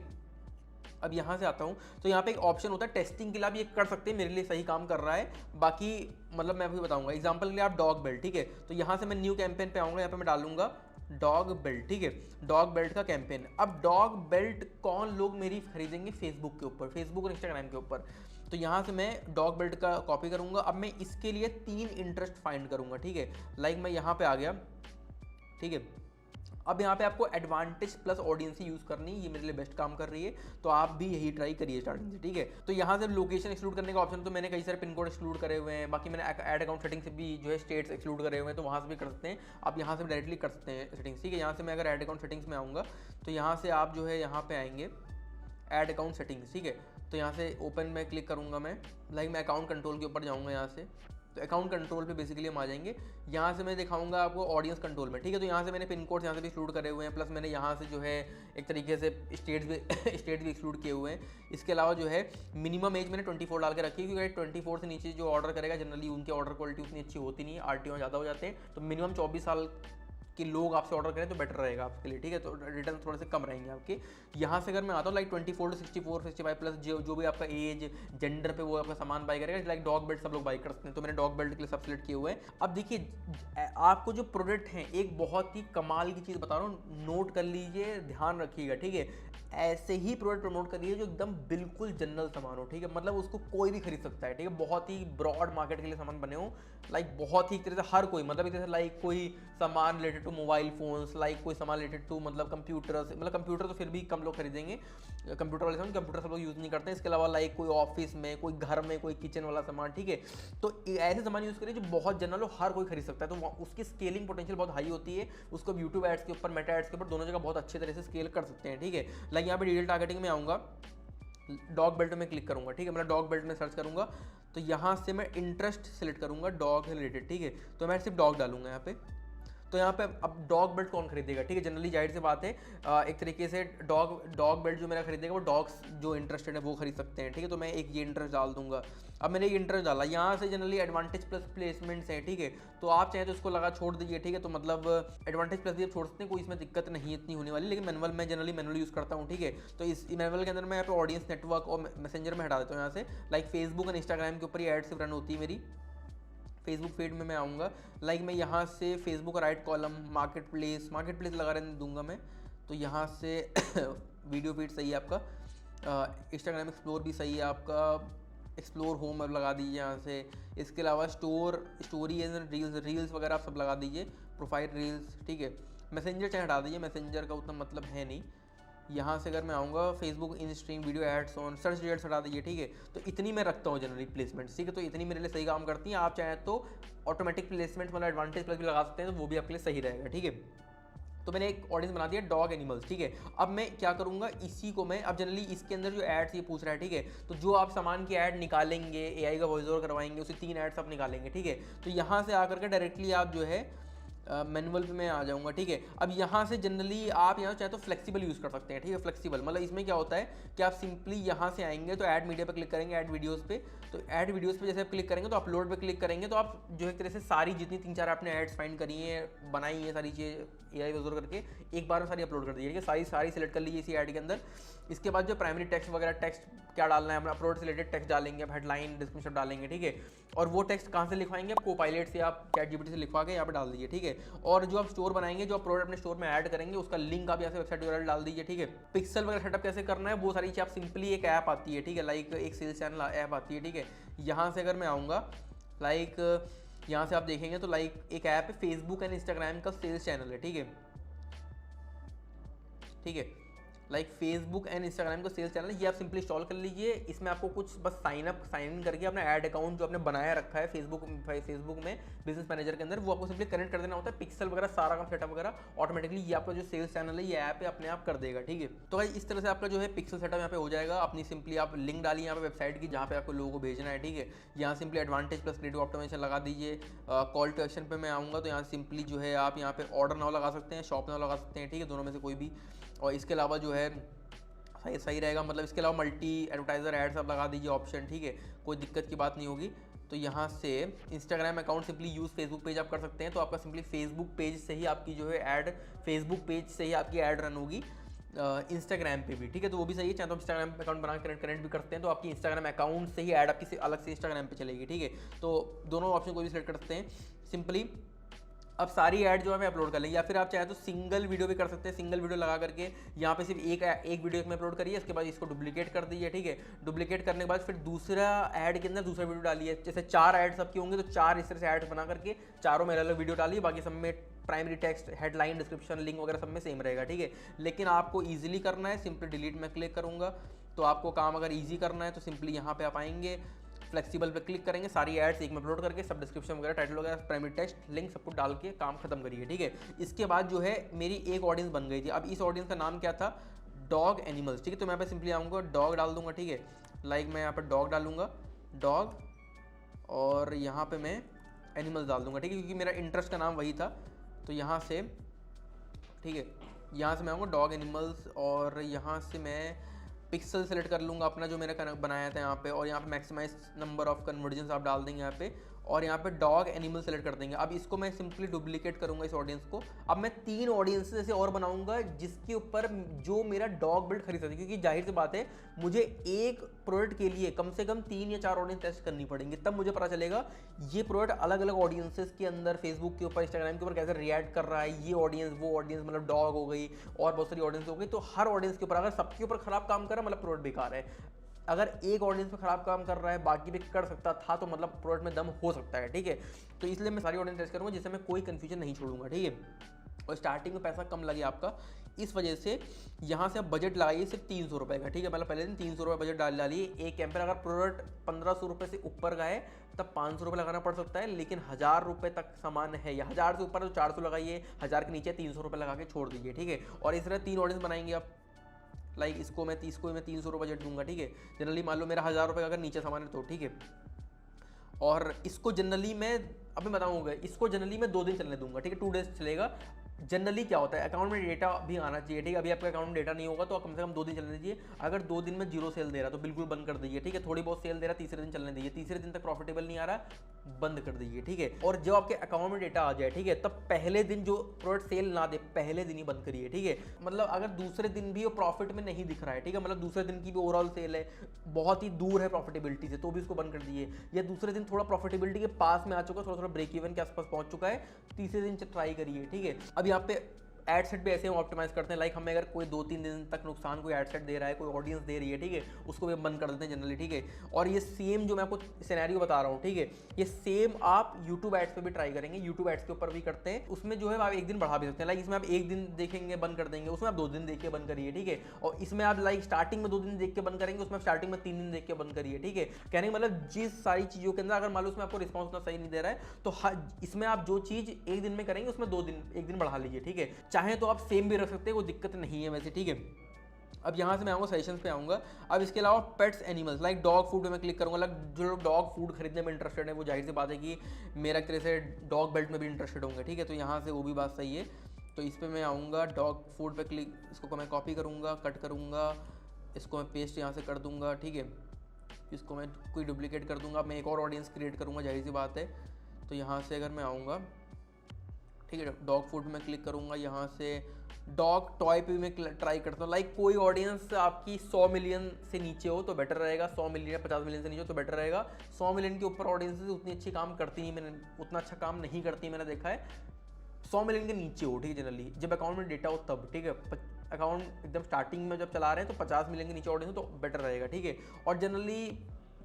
अब यहाँ से आता हूँ तो यहाँ पे एक ऑप्शन होता है टेस्टिंग के लिए, आप ये कर सकते हैं, मेरे लिए सही काम कर रहा है। बाकी मतलब मैं अभी बताऊंगा एग्जांपल के लिए, आप डॉग बेल्ट, ठीक है, तो यहाँ से मैं न्यू कैंपेन पे आऊँगा, यहाँ पे मैं डालूंगा डॉग बेल्ट, ठीक है, डॉग बेल्ट का कैंपेन। अब डॉग बेल्ट कौन लोग मेरी खरीदेंगे, फेसबुक के ऊपर, फेसबुक और इंस्टाग्राम के ऊपर। तो यहाँ से मैं डॉग बेल्ट का कॉपी करूँगा। अब मैं इसके लिए 3 इंटरेस्ट फाइंड करूँगा, ठीक है, लाइक मैं यहाँ पे आ गया, ठीक है। अब यहाँ पे आपको एडवांटेज प्लस ऑडियंस ही यूज़ करनी है, ये मेरे लिए बेस्ट काम कर रही है, तो आप भी यही ट्राई करिए स्टार्टिंग से, ठीक है। तो यहाँ से लोकेशन एक्सक्लूड करने का ऑप्शन, तो मैंने कई सारे पिन कोड एक्सक्लूड करे हुए हैं, बाकी मैंने ऐड अकाउंट सेटिंग से भी जो है स्टेट्स एक्सक्लूड करे हुए हैं, तो वहाँ से भी कर सकते हैं आप, यहाँ से भी डायरेक्टली कर सकते हैं सेटिंग्स, ठीक है। यहाँ से मैं अगर ऐड अकाउंट सेटिंग्स में आऊँगा तो यहाँ से आप जो है यहाँ पे आएंगे ऐड अकाउंट सेटिंग्स, ठीक है। तो यहाँ से ओपन में क्लिक करूँगा मैं, लाइक मैं अकाउंट कंट्रोल के ऊपर जाऊँगा यहाँ से, तो अकाउंट कंट्रोल पे बेसिकली हम आ जाएंगे। यहाँ से मैं दिखाऊंगा आपको ऑडियंस कंट्रोल में, ठीक है। तो यहाँ से मैंने पिन कोड यहाँ से भी एक्सक्लूड करे हुए हैं, प्लस मैंने यहाँ से जो है एक तरीके से स्टेट्स भी स्टेट भी एक्सक्लूड किए हुए हैं। इसके अलावा जो है मिनिमम एज मैंने 24 डाल के रखी है, क्योंकि 24 से नीचे जो ऑर्डर करेगा जनरली उनकी ऑर्डर क्वालिटी उतनी अच्छी होती नहीं है, RTO ज़्यादा हो जाते हैं, तो मिनिमम 24 साल कि लोग आपसे ऑर्डर करें तो बेटर रहेगा आपके लिए, ठीक है। तो रिटर्न थोड़े से कम रहेंगे आपके। यहाँ से अगर मैं आता हूँ लाइक 24 to 64, 65 प्लस जो भी आपका एज जेंडर पे वो आपका सामान बाई करेगा, लाइक डॉग बेल्ट सब लोग बाई कर सकते हैं, तो मैंने डॉग बेल्ट के लिए सब सिलेक्ट किए हुए हैं। अब देखिए आपको जो प्रोडक्ट हैं, एक बहुत ही कमाल की चीज़ बता रहा हूँ, नोट कर लीजिए, ध्यान रखिएगा, ठीक है। ऐसे ही प्रोडक्ट प्रमोट करिए जो एकदम बिल्कुल जनरल सामान हो, ठीक है, मतलब उसको कोई भी खरीद सकता है, ठीक है। बहुत ही ब्रॉड मार्केट के लिए सामान बने हो, लाइक बहुत ही एक तरह से हर कोई, मतलब एक तरह से लाइक कोई सामान related to mobile phones, like कोई सामान रिलेटेड टू मतलब कंप्यूटर से, मतलब कंप्यूटर तो फिर भी कम लोग खरीदेंगे, कंप्यूटर वाले सामान, कंप्यूटर सब लोग यूज़ नहीं करते हैं। इसके अलावा लाइक कोई ऑफिस में, कोई घर में, कोई किचन वाला सामान, ठीक है। तो ऐसे सामान यूज़ करिए जो बहुत जनरल हो, हर कोई खरीद सकता है, तो उसकी स्केलिंग पोटेंशियल बहुत हाई होती है। उसको यूट्यूब एड्स के ऊपर, मेटा एड्स के ऊपर, दोनों जगह बहुत अच्छे तरह से स्केल कर सकते हैं, ठीक है। लाइक यहाँ पे डिजिटल टारगेटिंग में आऊँगा, डॉग बेल्ट में क्लिक करूँगा, ठीक है, मैं डॉग बेल्ट में सर्च करूँगा, तो यहाँ से मैं इंटरेस्ट सेलेक्ट करूँगा डॉग से रिलेटेड, ठीक है। तो मैं सिर्फ डॉग डालूंगा यहाँ पे, तो यहाँ पे अब डॉग बेल्ट कौन खरीदेगा, ठीक है, जनरली जाहिर सी बात है एक तरीके से डॉग बेल्ट जो मेरा खरीदेगा वो डॉग्स जो इंटरेस्टेड है वो खरीद सकते हैं, ठीक है। तो मैं एक ये इंटरेस्ट डाल दूंगा। अब मैंने ये इंटरेस्ट डाला, यहाँ से जनरली एडवांटेज प्लस प्लेसमेंट्स हैं, ठीक है, तो आप चाहें तो इसको लगा छोड़ दीजिए, ठीक है। तो मतलब एडवांटेज प्लस भी आप छोड़ सकते हैं, कोई इसमें दिक्कत नहीं इतनी होने वाली, लेकिन मैनुअल में जनरली मैनुअल यूज़ करता हूँ, ठीक है। तो इस मैनुअल के अंदर मैं यहाँ पे ऑडियंस नेटवर्क और मैसेंजर में हटा देता हूँ यहाँ से, लाइक फेसबुक और इंस्टाग्राम के वीडियो एड सिर्फ रन होती है मेरी। फेसबुक फीड में मैं आऊँगा, लाइक मैं यहाँ से Facebook right column market place लगा रहने दूंगा मैं, तो यहाँ से वीडियो फीड सही है आपका, इंस्टाग्राम एक्सप्लोर भी सही है आपका, एक्सप्लोर होम अब लगा दीजिए यहाँ से। इसके अलावा स्टोरी एंड रील्स वगैरह आप सब लगा दीजिए, प्रोफाइल रील्स, ठीक है। मैसेंजर चाहे हटा दीजिए, मैसेंजर का उतना मतलब है नहीं। यहाँ से अगर मैं आऊँगा Facebook in stream video ads on search results हटा दीजिए, ठीक है। तो इतनी मैं रखता हूँ जनरली प्लेसमेंट, ठीक है, तो इतनी मेरे लिए सही काम करती हैं। आप चाहें तो ऑटोमेटिक प्लेसमेंट मतलब एडवांटेज प्लस भी लगा सकते हैं, तो वो भी आपके लिए सही रहेगा, ठीक है। तो मैंने एक ऑडियंस बना दिया डॉग एनिमल्स, ठीक है। अब मैं क्या करूँगा, इसी को मैं अब जनरली इसके अंदर जो एड्स ये पूछ रहा है, ठीक है, तो जो आप सामान की ऐड निकालेंगे, AI का वॉइस ओवर करवाएंगे, उसे 3 एड्स आप निकालेंगे, ठीक है। तो यहाँ से आकर के डायरेक्टली आप जो है मैनुअल पे मैं आ जाऊँगा, ठीक है। अब यहाँ से जनरली आप यहाँ चाहे तो फ्लेक्सिबल यूज़ कर सकते हैं, ठीक है। फ्लेक्सिबल मतलब इसमें क्या होता है कि आप सिंपली यहाँ से आएंगे तो ऐड मीडिया पे क्लिक करेंगे, ऐड वीडियोस पे, तो ऐड वीडियोस पे जैसे आप क्लिक करेंगे तो अपलोड पे क्लिक करेंगे, तो आप जो एक तरह से सारी जितनी 3-4 आपने एड्स फाइंड करी हैं, बनाई हैं सारी चीज़ें AI वजूर करके एक बार में सारी अपलोड कर दीजिए, सारी सेलेक्ट कर लीजिए इसी ऐड के अंदर। इसके बाद जो प्राइमरी टेक्स्ट वगैरह टेक्स्ट क्या डालना है, हम अपलोड से रिलेटेड टेक्स्ट डालेंगे, आप हेडलाइन डिस्क्रिप्शन डालेंगे, ठीक है। और वो टेक्स्ट कहाँ से लिखवाएंगे, आप कोपायलट से, आप ChatGPT से लिखवा के यहाँ पे डाल दीजिए, ठीक है। और जो आप स्टोर बनाएंगे, जो आप प्रोडक्ट अपने स्टोर में ऐड करेंगे, उसका लिंक आप यहाँ से वेबसाइट URL डाल दीजिए, ठीक है। पिक्सल वगैरह सेटअप कैसे करना है वो सारी चीज़ आप सिंपली एक ऐप आती है, ठीक है, लाइक एक सेल्स चैनल ऐप आती है, ठीक है। यहाँ से अगर मैं आऊँगा, लाइक यहाँ से आप देखेंगे तो लाइक एक ऐप है फेसबुक एंड इंस्टाग्राम का सेल्स चैनल है, ठीक है, ठीक है। लाइक फेसबुक एंड इंस्टाग्राम का सेल्स चैनल, ये आप सिंपली इंस्टॉल कर लीजिए। इसमें आपको कुछ बस साइन इन करके अपना ऐड अकाउंट जो आपने बनाया रखा है फेसबुक में बिजनेस मैनेजर के अंदर, वो आपको सिंपली कनेक्ट कर देना होता है। पिक्सल वगैरह सारा काम सेटअप वगैरह ऑटोमेटिकली ये आपका जो सेल्स चैनल है ये ऐप है अपने आप कर देगा, ठीक है। तो भाई इस तरह से आपका जो है पिक्सल सेटअप यहाँ पे हो जाएगा। अपनी सिंपली आप लिंक डालिए यहाँ पे वेबसाइट की जहाँ पे आपको लोगों को भेजना है, ठीक है। यहाँ simply advantage plus creative optimisation लगा दीजिए। कॉल टू एक्शन पे मैं आऊँगा तो यहाँ सिंपली जो है आप यहाँ पे ऑर्डर नाउ लगा सकते हैं, शॉप नाउ लगा सकते हैं, ठीक है, दोनों में से कोई भी। और इसके अलावा जो है सही रहेगा, मतलब इसके अलावा मल्टी एडवर्टाइजर एड्स आप लगा दीजिए ऑप्शन, ठीक है, कोई दिक्कत की बात नहीं होगी। तो यहाँ से Instagram account simply use Facebook page आप कर सकते हैं। तो आपका सिंपली फेसबुक पेज से ही आपकी जो है ऐड, फेसबुक पेज से ही आपकी ऐड रन होगी इंस्टाग्राम पे भी, ठीक है। तो वो भी सही है, चाहे तो इंस्टाग्राम अकाउंट बना कनेक्ट भी करते हैं तो आपकी इंस्टाग्राम अकाउंट से ही ऐड आपकी अलग से इंस्टाग्राम पे चलेगी, ठीक है। तो दोनों ऑप्शन कोई भी सिलेक्ट कर सकते हैं सिंपली। अब सारी ऐड जो है मैं अपलोड कर लेंगे, या फिर आप चाहे तो सिंगल वीडियो भी कर सकते हैं। सिंगल वीडियो लगा करके यहाँ पे सिर्फ एक वीडियो में अपलोड करिए, इसके बाद इसको डुप्लीकेट कर दीजिए, ठीक है। डुप्लीकेट करने के बाद फिर दूसरा ऐड के अंदर दूसरा वीडियो डालिए। जैसे 4 ऐड सबके होंगे तो 4 इस तरह से ऐड बना करके चारों में अलग वीडियो डालिए, बाकी सब में primary text, headline, description, link वगैरह सब में सेम रहेगा, ठीक है। लेकिन आपको ईजिली करना है, सिंपली डिलीट में क्लिक करूँगा। तो आपको काम अगर ईजी करना है तो सिंपली यहाँ पे आप आएंगे, फ्लेक्सिबल पे क्लिक करेंगे, सारी एड्स एक में अपलोड करके सब डिस्क्रिप्शन वगैरह, टाइटल वगैरह, प्राइमरी टेक्स्ट, लिंक सब कुछ डाल के काम खत्म करिए, ठीक है। इसके बाद जो है मेरी एक ऑडियंस बन गई थी। अब इस ऑडियंस का नाम क्या था, डॉग एनिमल्स, ठीक है। तो मैं यहाँ पे सिंपली आऊँगा, डॉग डाल दूंगा, ठीक है। लाइक मैं यहाँ पर डॉग डालूंगा, डॉग, और यहाँ पे मैं एनिमल्स डाल दूंगा, ठीक है, क्योंकि मेरा इंटरेस्ट का नाम वही था। तो यहाँ से, ठीक है, यहाँ से मैं आऊँगा डॉग एनिमल्स, और यहाँ से मैं पिक्सल सेलेक्ट कर लूँगा अपना जो मैंने बनाया था यहाँ पे, और यहाँ पे मैक्सिमाइज नंबर ऑफ कन्वर्जन्स आप डाल देंगे यहाँ पे, और यहाँ पे डॉग एनिमल सेलेक्ट कर देंगे। अब इसको मैं सिंपली डुप्लीकेट करूँगा इस ऑडियंस को। अब मैं 3 ऑडियंस ऐसे और बनाऊंगा जिसके ऊपर जो मेरा डॉग बिल्ड खरीद सकते, क्योंकि जाहिर सी बात है मुझे एक प्रोडक्ट के लिए कम से कम 3 या 4 ऑडियंस टेस्ट करनी पड़ेंगी, तब मुझे पता चलेगा ये प्रोडक्ट अलग अलग ऑडियंसेस के अंदर, फेसबुक के ऊपर, इंस्टाग्राम के ऊपर कैसे रिएक्ट कर रहा है। ये ऑडियंस, वो ऑडियंस, मतलब डॉग हो गई और बहुत सारी ऑडियंस हो गई। तो हर ऑडियंस के ऊपर अगर सबके ऊपर खराब काम कर रहा है मतलब प्रोडक्ट बेकार है। अगर एक ऑडियंस पे खराब काम कर रहा है बाकी भी कर सकता था तो मतलब प्रोडक्ट में दम हो सकता है, ठीक है। तो इसलिए मैं सारी ऑडियंस टेस्ट करूँगा जिससे मैं कोई कंफ्यूजन नहीं छोड़ूंगा, ठीक है। और स्टार्टिंग में पैसा कम लगे आपका, इस वजह से यहाँ से आप बजट लगाइए सिर्फ 300 रुपये का, ठीक है। मतलब पहले दिन 300 रुपये बजट डालिए एक कैंप पर। अगर प्रोडक्ट 1500 रुपये से ऊपर का है तब 500 रुपये लगाना पड़ सकता है, लेकिन 1000 रुपये तक सामान है या 1000 से ऊपर तो 400 लगाइए, 1000 के नीचे 300 रुपये लगा के छोड़ दीजिए, ठीक है। और इस तरह 3 ऑडियंस बनाएंगे आप। लाइक इसको मैं 300 रुपये बजट दूंगा, ठीक है। जनरली मान लो मेरा 1000 रुपये का अगर नीचे सामान है तो, ठीक है। और इसको जनरली मैं अभी बताऊंगा, इसको जनरली मैं 2 दिन चलने दूंगा, ठीक है, 2 डेज चलेगा। जनरली क्या होता है, अकाउंट में डेटा भी आना चाहिए, ठीक है। अभी आपके अकाउंट में डेटा नहीं होगा तो कम से कम 2 दिन चलने दीजिए। अगर 2 दिन में 0 सेल दे रहा तो बिल्कुल बंद कर दीजिए, ठीक है। थोड़ी बहुत सेल दे रहा, तीसरे दिन चलने दीजिए। तीसरे दिन तक प्रॉफिटेबल नहीं आ रहा, बंद कर दीजिए, ठीक है। और जब आपके अकाउंट में डेटा आ जाए, ठीक है, तब पहले दिन जो प्रोडक्ट सेल ना दे पहले दिन ही बंद करिए, ठीक है। मतलब अगर दूसरे दिन भी वो प्रॉफिट में नहीं दिख रहा है, ठीक है, मतलब दूसरे दिन की भी ओवरऑल सेल है, बहुत ही दूर है प्रॉफिटेबिलिटी से, तो भी उसको बंद कर दीजिए। या दूसरे दिन थोड़ा प्रॉफिटेबिलिटी के पास में आ चुका है, थोड़ा ब्रेक इवन के आसपास पहुंच चुका है, तीसरे दिन ट्राई करिए, ठीक है। अब यहाँ पे एड सेट भी ऐसे हम ऑप्टिमाइज करते हैं। लाइक हमें अगर कोई 2-3 दिन तक नुकसान कोई एड सेट दे रहा है, कोई ऑडियंस दे रही है, ठीक है, उसको भी बंद कर देते हैं जनरली, ठीक है। और ये सेम जो मैं आपको सिनेरियो बता रहा हूँ, ठीक है, ये सेम आप यूट्यूब एड्स पे भी ट्राई करेंगे। यूट्यूब एड्स के ऊपर भी करते हैं, उसमें जो है आप एक दिन बढ़ा भी सकते हैं। लाइक इसमें आप 1 दिन देखेंगे बंद कर देंगे, उसमें आप 2 दिन देख के बंद करिए, ठीक है। और इसमें आप लाइक स्टार्टिंग में 2 दिन देख के बंद करेंगे, उसमें स्टार्टिंग में 3 दिन देख के बंद करिए, ठीक है। कहने का मतलब जिस सारी चीज़ों के अंदर अगर मान लो उसमें आपको रिस्पॉन्स उतना सही नहीं दे रहा है तो इसमें आप जो चीज़ 1 दिन में करेंगे उसमें 1 दिन बढ़ा लीजिए, ठीक है। चाहे तो आप सेम भी रख सकते हैं, कोई दिक्कत नहीं है वैसे, ठीक है। अब यहाँ से मैं आऊँगा सजेशंस पे आऊँगा। अब इसके अलावा pets animals, like dog food पे मैं क्लिक करूँगा। लाइक जो लोग डॉग फूड खरीदने में इंटरेस्टेड है वो जाहिर सी बात है कि मेरा एक तरह से डॉग बेल्ट में भी इंटरेस्टेड होंगे, ठीक है। तो यहाँ से वो भी बात सही है। तो इस पर मैं आऊँगा, डॉग फूड पे क्लिक, इसको मैं कॉपी करूँगा, कट करूँगा, इसको मैं पेस्ट यहाँ से कर दूँगा, ठीक है। इसको मैं कोई डुप्लीकेट कर दूँगा। मैं एक और ऑडियंस क्रिएट करूँगा, जाहिर सी बात है। तो यहाँ से अगर मैं आऊँगा, ठीक है, डॉग फूड में क्लिक करूँगा, यहाँ से डॉग टॉय पे भी मैं ट्राई करता हूँ। लाइक कोई ऑडियंस आपकी 100 मिलियन से नीचे हो तो बेटर रहेगा, 100 मिलियन या 50 मिलियन से नीचे हो तो बेटर रहेगा। 100 मिलियन के ऊपर ऑडियंसेस उतनी अच्छी काम करती नहीं, मैंने उतना अच्छा काम नहीं करती, मैंने देखा है। 100 मिलियन के नीचे हो, ठीक है, जनरली जब अकाउंट में डेटा हो तब, ठीक है। अकाउंट एकदम स्टार्टिंग में जब चला रहे हैं तो 50 मिलियन के नीचे ऑडियंस हो तो बेटर रहेगा, ठीक है। और जनरली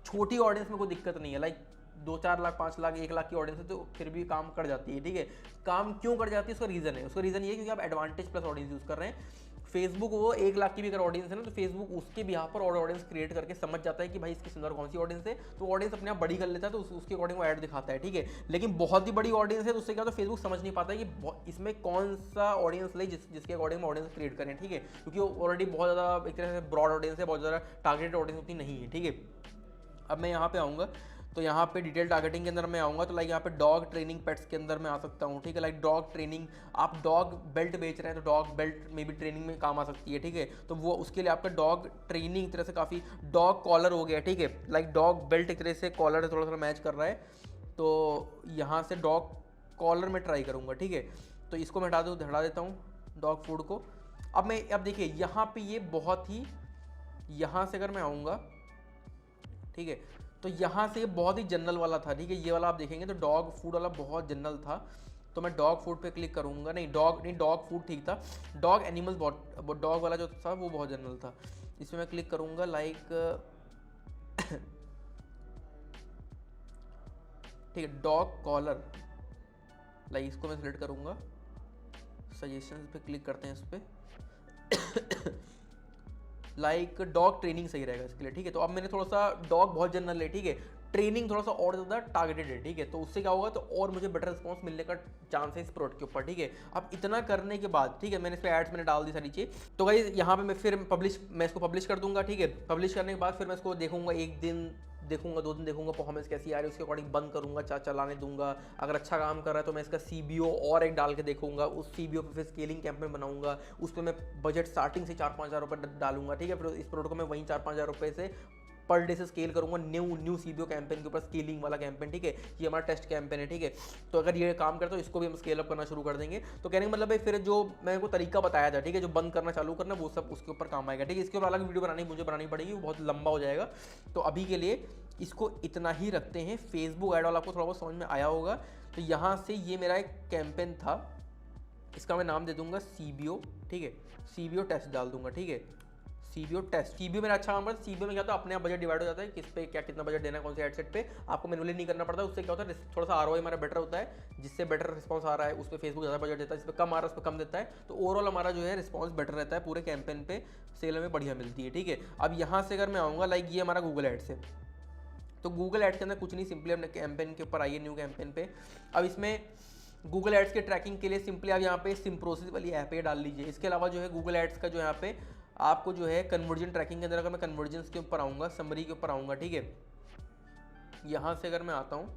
छोटी ऑडियंस में कोई दिक्कत नहीं है, लाइक 2-4 लाख, 5 लाख, 1 लाख की ऑडियंस है तो फिर भी काम कर जाती है, ठीक है। काम क्यों कर जाती है, उसका रीज़न है। उसका रीज़न ये है क्योंकि आप एडवांटेज प्लस ऑडियंस यूज़ कर रहे हैं। फेसबुक वो 1 लाख की भी अगर ऑडियंस है ना, तो फेसबुक उसके बिहाफ पर और ऑडियंस क्रिएट करके समझ जाता है कि भाई इसके अंदर कौन सी ऑडियंस है, तो ऑडियंस अपने आप बड़ी कर लेता है, तो उसके अकॉर्डिंग वो ऐड दिखाता है, ठीक है। लेकिन बहुत ही बड़ी ऑडियंस है तो उससे क्या होता है, फेसबुक समझ नहीं पाता है कि इसमें कौन सा ऑडियंस ले जिसके अकॉर्डिंग ऑडियंस क्रिएट करें, ठीक है, क्योंकि वो ऑलरेडी बहुत ज़्यादा एक तरह से ब्रॉड ऑडियंस है, बहुत ज़्यादा टारगेटेड ऑडियंस उतनी नहीं है, ठीक है। अब मैं यहाँ पे आऊँगा, तो यहाँ पे डिटेल टारगेटिंग के अंदर मैं आऊँगा, तो लाइक यहाँ पे डॉग ट्रेनिंग पेट्स के अंदर मैं आ सकता हूँ, ठीक है। लाइक डॉग ट्रेनिंग, आप डॉग बेल्ट बेच रहे हैं तो डॉग बेल्ट में भी ट्रेनिंग में काम आ सकती है, ठीक है। तो वो उसके लिए आपका डॉग ट्रेनिंग एक तरह से काफ़ी, डॉग कॉलर हो गया, ठीक है। लाइक डॉग बेल्ट एक तरह से कॉलर थोड़ा थोड़ा मैच कर रहा है, तो यहाँ से डॉग कॉलर में ट्राई करूँगा, ठीक है। तो इसको मैं हटा देता हूँ डॉग फूड को। अब देखिए यहाँ पे ये बहुत ही, यहाँ से अगर मैं आऊँगा, ठीक है, तो यहाँ से ये बहुत ही जनरल वाला था, ठीक है। ये वाला आप देखेंगे तो डॉग फूड वाला बहुत जनरल था, तो मैं डॉग फूड पे क्लिक करूँगा, नहीं डॉग फूड ठीक था, डॉग एनिमल्स बहुत, डॉग वाला जो था वो बहुत जनरल था। इसमें मैं क्लिक करूँगा लाइक ठीक है, डॉग कॉलर, लाइक इसको मैं सिलेक्ट करूँगा, सजेशंस पे क्लिक करते हैं इस पर लाइक डॉग ट्रेनिंग सही रहेगा इसके लिए, ठीक है। तो अब मैंने थोड़ा सा, डॉग बहुत जनरल है, ठीक है, ट्रेनिंग थोड़ा सा और ज़्यादा टारगेटेड है, ठीक है। तो उससे क्या होगा, तो और मुझे बेटर रिस्पॉन्स मिलने का चांस है इस प्रोडक्ट के ऊपर, ठीक है। अब इतना करने के बाद, ठीक है, मैंने इस पर एड्स मैंने डाल दी सारी चीज़, तो गाइस यहाँ पे मैं इसको पब्लिश कर दूंगा, ठीक है। पब्लिश करने के बाद फिर मैं इसको देखूंगा, 1 दिन देखूंगा, 2 दिन देखूंगा परफॉर्मेंस कैसी आ रही है, उसके अकॉर्डिंग बंद करूंगा, चलाने दूंगा। अगर अच्छा काम कर रहा है तो मैं इसका CBO और एक डाल के देखूंगा, उस CBO पे फिर स्केलिंग कैंपेन बनाऊंगा, उस पर मैं बजट स्टार्टिंग से 4-5 हज़ार रुपये डालूंगा, ठीक है। फिर इस प्रोडक्ट को मैं वहीं 4-5 हज़ार रुपये से पर डे से स्केल करूंगा, न्यू CBO कैंपेन के ऊपर, स्केलिंग वाला कैंपेन, ठीक है। ये हमारा टेस्ट कैंपेन है, ठीक है। तो अगर ये काम करता है तो इसको भी हम स्केल अप करना शुरू कर देंगे। तो कहने का मतलब है, फिर जो मैंने को तरीका बताया था, ठीक है, जो बंद करना चालू करना, वो सब उसके ऊपर काम आएगा, ठीक है। इसके ऊपर अलग वीडियो मुझे बनानी पड़ेगी, वो बहुत लंबा हो जाएगा। तो अभी के लिए इसको इतना ही रखते हैं। फेसबुक ऐड वाला आपको थोड़ा बहुत समझ में आया होगा। तो यहाँ से ये मेरा एक कैंपेन था, इसका मैं नाम दे दूंगा CBO, ठीक है, CBO टेस्ट डाल दूंगा, ठीक है, CBO टेस्ट। CBO मेरा अच्छा काम करता है, CBO में क्या होता है, अपने आप बजट डिवाइड हो जाता है, किस पे क्या कितना बजट देना है, कौन से एडसेट पे, आपको मैनुअली नहीं करना पड़ता। उससे क्या होता है, थोड़ा सा ROI हमारा बेटर होता है, जिससे बेटर रिस्पॉन्स आ रहा है उस पर फेसबुक ज़्यादा बजट देता है, जिस पर कम आ रहा है उस पर कम देता है। तो ओवरऑल हमारा जो है रिस्पॉन्स बेटर रहता है, पूरे कैंपेन पे सेल में बढ़िया मिलती है, ठीक है। अब यहाँ से अगर मैं आऊँगा, लाइक ये हमारा गूगल एड्स है, तो गूगल एड्स के अंदर कुछ नहीं, सिंपली अपने कैंपेन के ऊपर आइए, न्यू कैंपेन पे। अब इसमें गूगल एड्स के ट्रैकिंग के लिए सिंपली आप यहाँ पे सिम्प्रोसिस वाली ऐप पे डाल लीजिए। इसके अलावा जो है गूगल एड्स का जो यहाँ पे आपको जो है कन्वर्जन ट्रैकिंग के अंदर, अगर मैं कन्वर्जन्स के ऊपर आऊँगा, समरी के ऊपर आऊँगा, ठीक है, यहाँ से अगर मैं आता हूँ,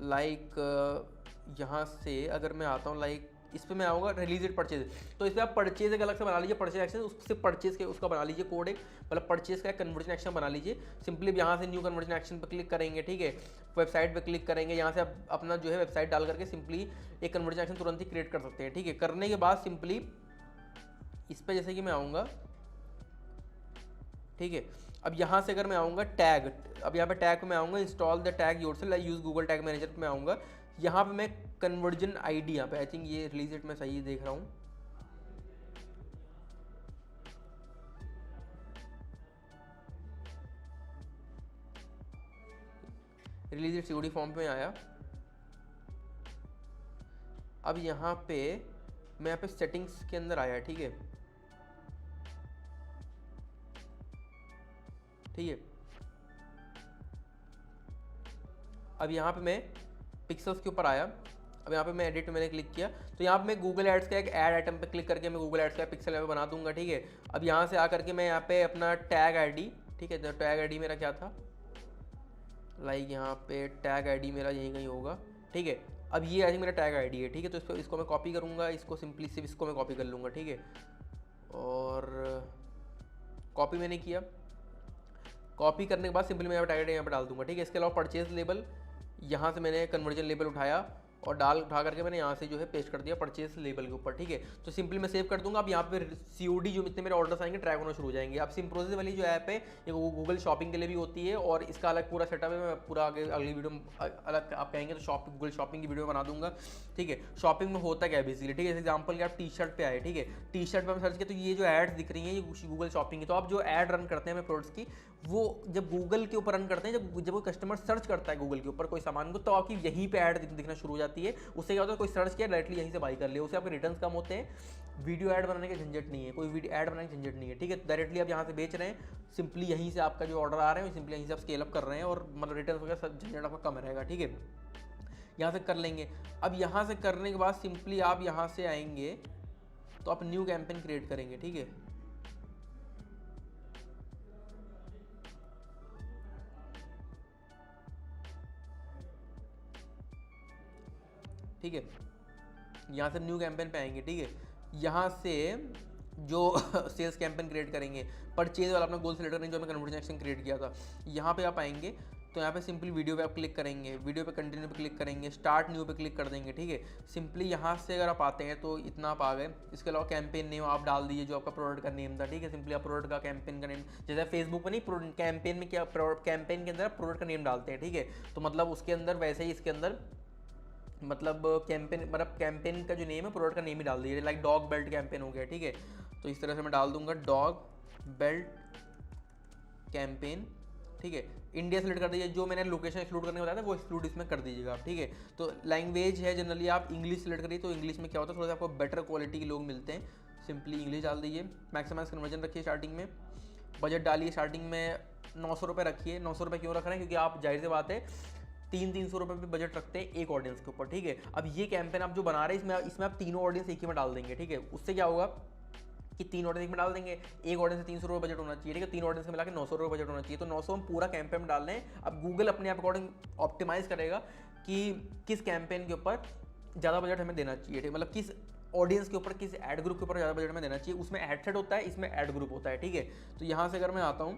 लाइक यहाँ से अगर मैं आता हूँ, लाइक इस पर मैं आऊँगा, रिलीज इट परचेज, तो इस पर आप परचेज एक अलग से बना लीजिए, परचेज एक्शन, उससे परचेज के उसका बना लीजिए कोड, एक मतलब परचेज का कन्वर्जन एक्शन बना लीजिए। सिंपली यहाँ से न्यू कन्वर्जन एक्शन पर क्लिक करेंगे, ठीक है, वेबसाइट पे क्लिक करेंगे, यहाँ से आप अपना जो है वेबसाइट डाल करके सिंपली एक कन्वर्जन एक्शन तुरंत ही क्रिएट कर सकते हैं, ठीक है। करने के बाद सिंपली इस पर जैसे कि मैं आऊँगा, ठीक है। अब यहाँ से अगर मैं आऊँगा टैग, अब यहाँ पे टैग पे मैं आऊँगा, install the tag yourself, use Google tag manager पे मैं आऊँगा। यहाँ पे मैं कन्वर्जन ID, यहाँ पे आई थिंक ये रिलीज इट मैं सही देख रहा हूँ, रिलीज इट COD फॉर्म पे आया। अब यहाँ पे मैं यहाँ पे सेटिंग्स के अंदर आया, ठीक है, ठीक है। अब यहाँ पे मैं पिक्सल्स के ऊपर आया, अब यहाँ पे मैं एडिट में मैंने क्लिक किया, तो यहाँ पे मैं गूगल एड्स का एक ऐड आइटम पे क्लिक करके मैं गूगल एड्स का पिक्सल यहाँ पे बना दूंगा, ठीक है। अब यहाँ से आकर के मैं यहाँ पे अपना टैग ID, ठीक है, तो टैग ID मेरा क्या था, लाइक यहाँ पे टैग ID मेरा यहीं कहीं होगा, ठीक है। अब ये आई थिंक मेरा टैग ID है, ठीक है, तो इसको मैं कॉपी करूँगा, इसको सिंपली सिर्फ इसको मैं कॉपी कर लूँगा, ठीक है, और कॉपी मैंने किया। कॉपी करने के बाद सिंपली मैं यहाँ पे टैग ID यहाँ पे डाल दूंगा, ठीक है। इसके अलावा परचेज लेबल, यहाँ से मैंने कन्वर्जन लेबल उठाया और उठा करके मैंने यहाँ से जो है पेस्ट कर दिया परचेज लेबल के ऊपर, ठीक है। तो सिंपली मैं सेव कर दूंगा। अब यहाँ पे COD जो इतने मेरे ऑर्डर्स आएंगे ट्रैक होना शुरू हो जाएंगे। अब सिम्प्रोसिस वाली जो ऐप है ये गूगल शॉपिंग के लिए भी होती है और इसका अलग पूरा सेटअप है, मैं पूरा आगे अगली वीडियो में अलग आप कहेंगे तो गूगल शॉपिंग की वीडियो बना दूंगा, ठीक है। शॉपिंग में होता क्या है बेसिकली, ठीक है, एग्जाम्पल के आप T-शर्ट पे आए, ठीक है, T-शर्ट पे हम सर्च किया तो ये जो एड्स दिख रही हैं ये गूगल शॉपिंग की। तो आप जो ऐड रन करते हैं हमें प्रोडक्ट्स की, वो जब गूगल के ऊपर रन करते हैं, जब कोई कस्टमर सर्च करता है गूगल के ऊपर कोई सामान को, तो आपकी यहीं पे ऐड दिखना शुरू हो जाती जाती है। उससे क्या होता है, कोई सर्च किया डायरेक्टली यहीं से बाई कर लिया, उससे आपके रिटर्न कम होते हैं, वीडियो ऐड बनाने के झंझट नहीं है, कोई वीडियो ऐड बनाने की झंझट नहीं है, ठीक है। डायरेक्टली आप यहाँ से बेच रहे हैं, सिंपली यहीं से आपका जो ऑर्डर आ रहे हैं सिंपली यहीं से आप स्केल अप कर रहे हैं और मतलब रिटर्न वगैरह सब झंझट आपका कम रहेगा, ठीक है। यहाँ से कर लेंगे। अब यहाँ से करने के बाद सिंपली आप यहाँ से आएंगे तो आप न्यू कैंपेन क्रिएट करेंगे, ठीक है। ठीक है, यहाँ से न्यू कैंपेन पे आएंगे, ठीक है। यहाँ से जो सेल्स कैंपेन क्रिएट करेंगे, परचेज वाला अपना गोल सेलेक्ट करेंगे जो हमने कन्वर्जन एक्शन क्रिएट किया था। यहाँ पे आप आएंगे तो यहाँ पे सिंपली वीडियो पे आप क्लिक करेंगे, वीडियो पे कंटिन्यू पे क्लिक करेंगे, स्टार्ट न्यू पे क्लिक कर देंगे, ठीक है। सिंपली यहाँ से अगर आप आते हैं तो इतना आप आ गए। इसके अलावा कैंपेन नेम आप डाल दीजिए जो आपका प्रोडक्ट का नेम था, ठीक है। सिंपली आप प्रोडक्ट का कैंपेन का नेम, जैसे फेसबुक पर नहीं कैंपेन में क्या कैंपेन के अंदर आप प्रोडक्ट का नेम डालते हैं, ठीक है। तो मतलब उसके अंदर वैसे ही इसके अंदर मतलब कैंपेन का जो नेम है प्रोडक्ट का नेम ही डाल दीजिए, लाइक डॉग बेल्ट कैंपेन हो गया, ठीक है। तो इस तरह से मैं डाल दूंगा डॉग बेल्ट कैंपेन, ठीक है। इंडिया सेलेक्ट कर दीजिए, जो मैंने लोकेशन एक्सक्लूड करने बताया था वो एक्सक्लूड इसमें कर दीजिएगा आप, ठीक है। तो लैंग्वेज है जनरली आप इंग्लिश सेलेक्ट करिए, तो इंग्लिश में क्या होता है थोड़ा सा आपको बेटर क्वालिटी के लोग मिलते हैं, सिंपली इंग्लिश डाल दीजिए। मैक्सिमाइज कन्वर्जन रखिए स्टार्टिंग में, बजट डालिए स्टार्टिंग में 900 रुपये रखिए। 900 रुपये क्यों रख रहे हैं, क्योंकि आप जाहिर सी बात है 300 रुपये पे बजट रखते हैं एक ऑडियंस के ऊपर, ठीक है। अब ये कैंपेन आप जो बना रहे हैं इसमें आप तीनों ऑडियंस एक ही में डाल देंगे, ठीक है। उससे क्या होगा कि 3 ऑडियंस एक में डाल देंगे, एक ऑडियंस से 300 रुपये बजट होना चाहिए, ठीक है। 3 ऑडियंस में मिला के 900 रुपये बजट होना चाहिए, तो 900 हम पूरा कैंपेन में डाल रहे हैं। अब गूगल अपने आप अकॉर्डिंग ऑप्टिमाइज करेगा कि किस कैंपेन के ऊपर ज़्यादा बजट हमें देना चाहिए, ठीक, मतलब किस ऑडियंस के ऊपर, किस एड ग्रुप के ऊपर ज़्यादा बजट में देना चाहिए। उसमें एड सेट होता है, इसमें एड ग्रुप होता है, ठीक है। तो यहाँ से अगर मैं आता हूँ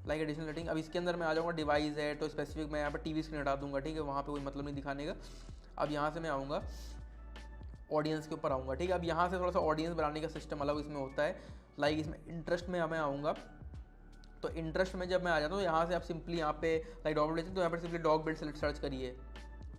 लाइक एडिशनल सेटिंग, अब इसके अंदर मैं आ जाऊँगा डिवाइस है तो स्पेसिफिक मैं यहाँ पर टीवी स्क्रीन हटा दूंगा, ठीक है, वहाँ पे कोई मतलब नहीं दिखाने का। अब यहाँ से मैं आऊँगा ऑडियंस के ऊपर आऊँगा, ठीक है। अब यहाँ से थोड़ा सा ऑडियंस बनाने का सिस्टम अलग इसमें होता है, लाइक इसमें इंटरेस्ट में मैं आऊँगा। तो इंटरेस्ट में जब मैं आ जाता हूँ यहाँ से आप सिंपली यहाँ पे लाइक डॉग बेल्ट, तो यहाँ पर simply dog belt select search करिए,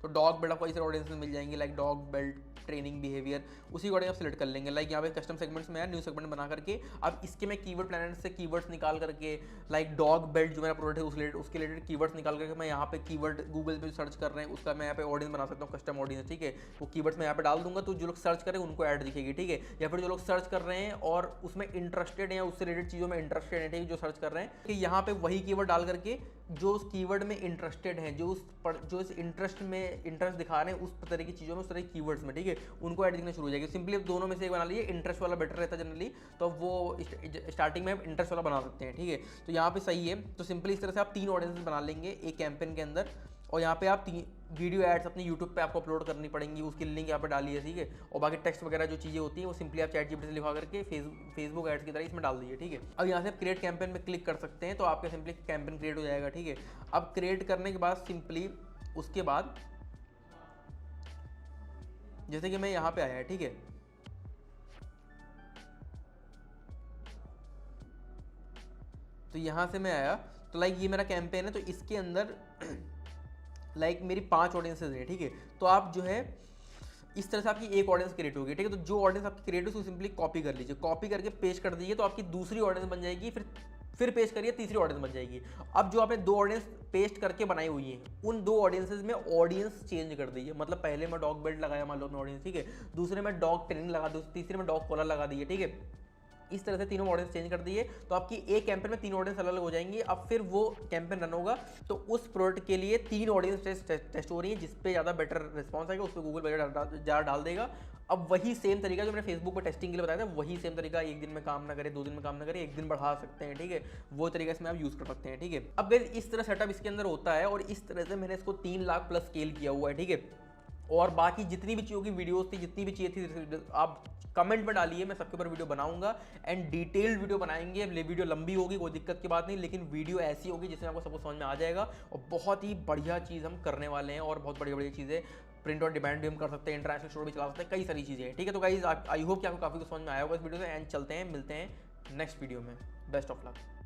तो डॉग बेल्ट आपको इस ऑडियंस में मिल जाएंगे, like dog belt training behaviour, उसी अकॉर्डिंग आप सेलेक्ट कर लेंगे। लाइक यहाँ पे कस्टम सेगमेंट्स में है, न्यू सेगमेंट बना करके अब इसके मैं कीवर्ड प्लानर से कीवर्ड्स निकाल करके, लाइक डॉग बेल्ट जो मेरा प्रोडक्ट है उसके रिलेटेड कीवर्ड्स निकाल करके मैं यहाँ पे कीवर्ड गूगल पे सर्च कर रहे हैं उसका मैं यहाँ पे ऑडियंस बना सकता हूँ, कस्टम ऑडियंस, ठीक है। वो कीवर्ड्स मैं यहाँ पे डाल दूंगा तो जो लोग सर्च करें उनको ऐड दिखेगी, ठीक है। या फिर जो लोग सर्च कर रहे हैं और उसमें इंटरेस्टेड हैं या उससे रिलेटेड चीज़ों में इंटरेस्टेड हैं, ठीक है, जो सर्च कर रहे हैं, कि यहाँ पे वही कीवर्ड डाल करके जो उस कीवर्ड में इंटरेस्टेड हैं, जो इस इंटरेस्ट में इंटरेस्ट दिखा रहे हैं उस तरह की चीज़ों में, उस तरह की कीवर्ड्स में, ठीक है, उनको ऐड दिखना शुरू हो जाएगी। सिंपली दोनों में से एक बना लीजिए, इंटरेस्ट वाला बेटर रहता है जनरली, तो वो स्टार्टिंग में इंटरेस्ट वाला बना सकते हैं, ठीक है। तो यहाँ पे सही है। तो सिंपली इस तरह से आप 3 ऑडियंस बना लेंगे एक कैंपेन के अंदर, और यहाँ पे आप वीडियो एड्स अपने यूट्यूब पे आपको अपलोड करनी पड़ेंगी, उसकी लिंक यहाँ पे डालिए, ठीक है। और बाकी टेक्स्ट वगैरह जो चीज़ें होती हैं वो सिंपली आप ChatGPT से लिखवा करके फेसबुक एड्स की तरह इसमें डाल दीजिए, ठीक है। अब यहाँ से आप क्रिएट कैंपेन में क्लिक कर सकते हैं, तो आपका सिंपली कैंपेन क्रिएट हो जाएगा, ठीक है। अब क्रिएट करने के बाद सिंपली उसके बाद जैसे कि मैं यहाँ पे आया है, ठीक है, तो यहाँ से मैं आया तो लाइक ये मेरा कैंपेन है, तो इसके अंदर लाइक मेरी 5 ऑडियंसेज हैं, ठीक है। तो आप जो है इस तरह से आपकी एक ऑडियंस क्रिएट होगी, ठीक है। तो जो ऑडियंस आपकी क्रिएट है उसको सिंपली कॉपी कर लीजिए, कॉपी करके पेस्ट कर दीजिए, तो आपकी दूसरी ऑडियंस बन जाएगी, फिर पेस्ट करिए तीसरी ऑडियंस बन जाएगी। अब जो आपने 2 ऑडियंस पेस्ट करके बनाई हुई है उन 2 ऑडियंसेस में ऑडियंस चेंज कर दीजिए, मतलब पहले मैं डॉग बेल्ट लगाया मान लो अपना ऑडियंस, ठीक है, दूसरे में डॉग ट्रेनिंग लगा दूँ, तीसरे में डॉग कॉलर लगा दिए, ठीक है। इस तरह से तीनों ऑडियंस चेंज कर दिए, तो आपकी एक कैंपेन में 3 ऑडियंस अलग अलग हो जाएंगी। अब फिर वो कैंपेन रन होगा तो उस प्रोडक्ट के लिए 3 ऑडियंस टेस्ट हो रही है, जिस पे ज़्यादा बेटर रिस्पॉन्स आएगा उस पर गूगल बजट ज़्यादा डाल देगा। अब वही सेम तरीका जो मैंने फेसबुक पर टेस्टिंग के लिए बताया था, वही सेम तरीका एक दिन में काम ना करे, 2 दिन में काम ना करे, एक दिन बढ़ा सकते हैं, ठीक है, वो तरीका इसमें आप यूज़ कर सकते हैं, ठीक है। अब गाइस इस तरह सेटअप इसके अंदर होता है, और इस तरह से मैंने इसको 3 लाख प्लस स्केल किया हुआ है, ठीक है। और बाकी जितनी भी चीज़ों की वीडियोस थी, जितनी भी चीज़ें थी, आप कमेंट में डालिए, मैं सबके ऊपर वीडियो बनाऊंगा एंड डिटेल्ड वीडियो बनाएंगे। वीडियो लंबी होगी कोई दिक्कत की बात नहीं, लेकिन वीडियो ऐसी होगी जिसमें आपको सब कुछ समझ में आ जाएगा, और बहुत ही बढ़िया चीज़ हम करने वाले हैं, और बहुत बढ़िया बढ़िया चीज़ें प्रिंट और डिमांड भी हम कर सकते हैं, इंटरनेशनल स्टोर भी चला सकते हैं, कई सारी चीज़ें हैं, ठीक है। तो गाइस आई होप कि आपको काफ़ी कुछ समझ में आया होगा इस वीडियो से, एंड चलते हैं, मिलते हैं नेक्स्ट वीडियो में। Best of luck.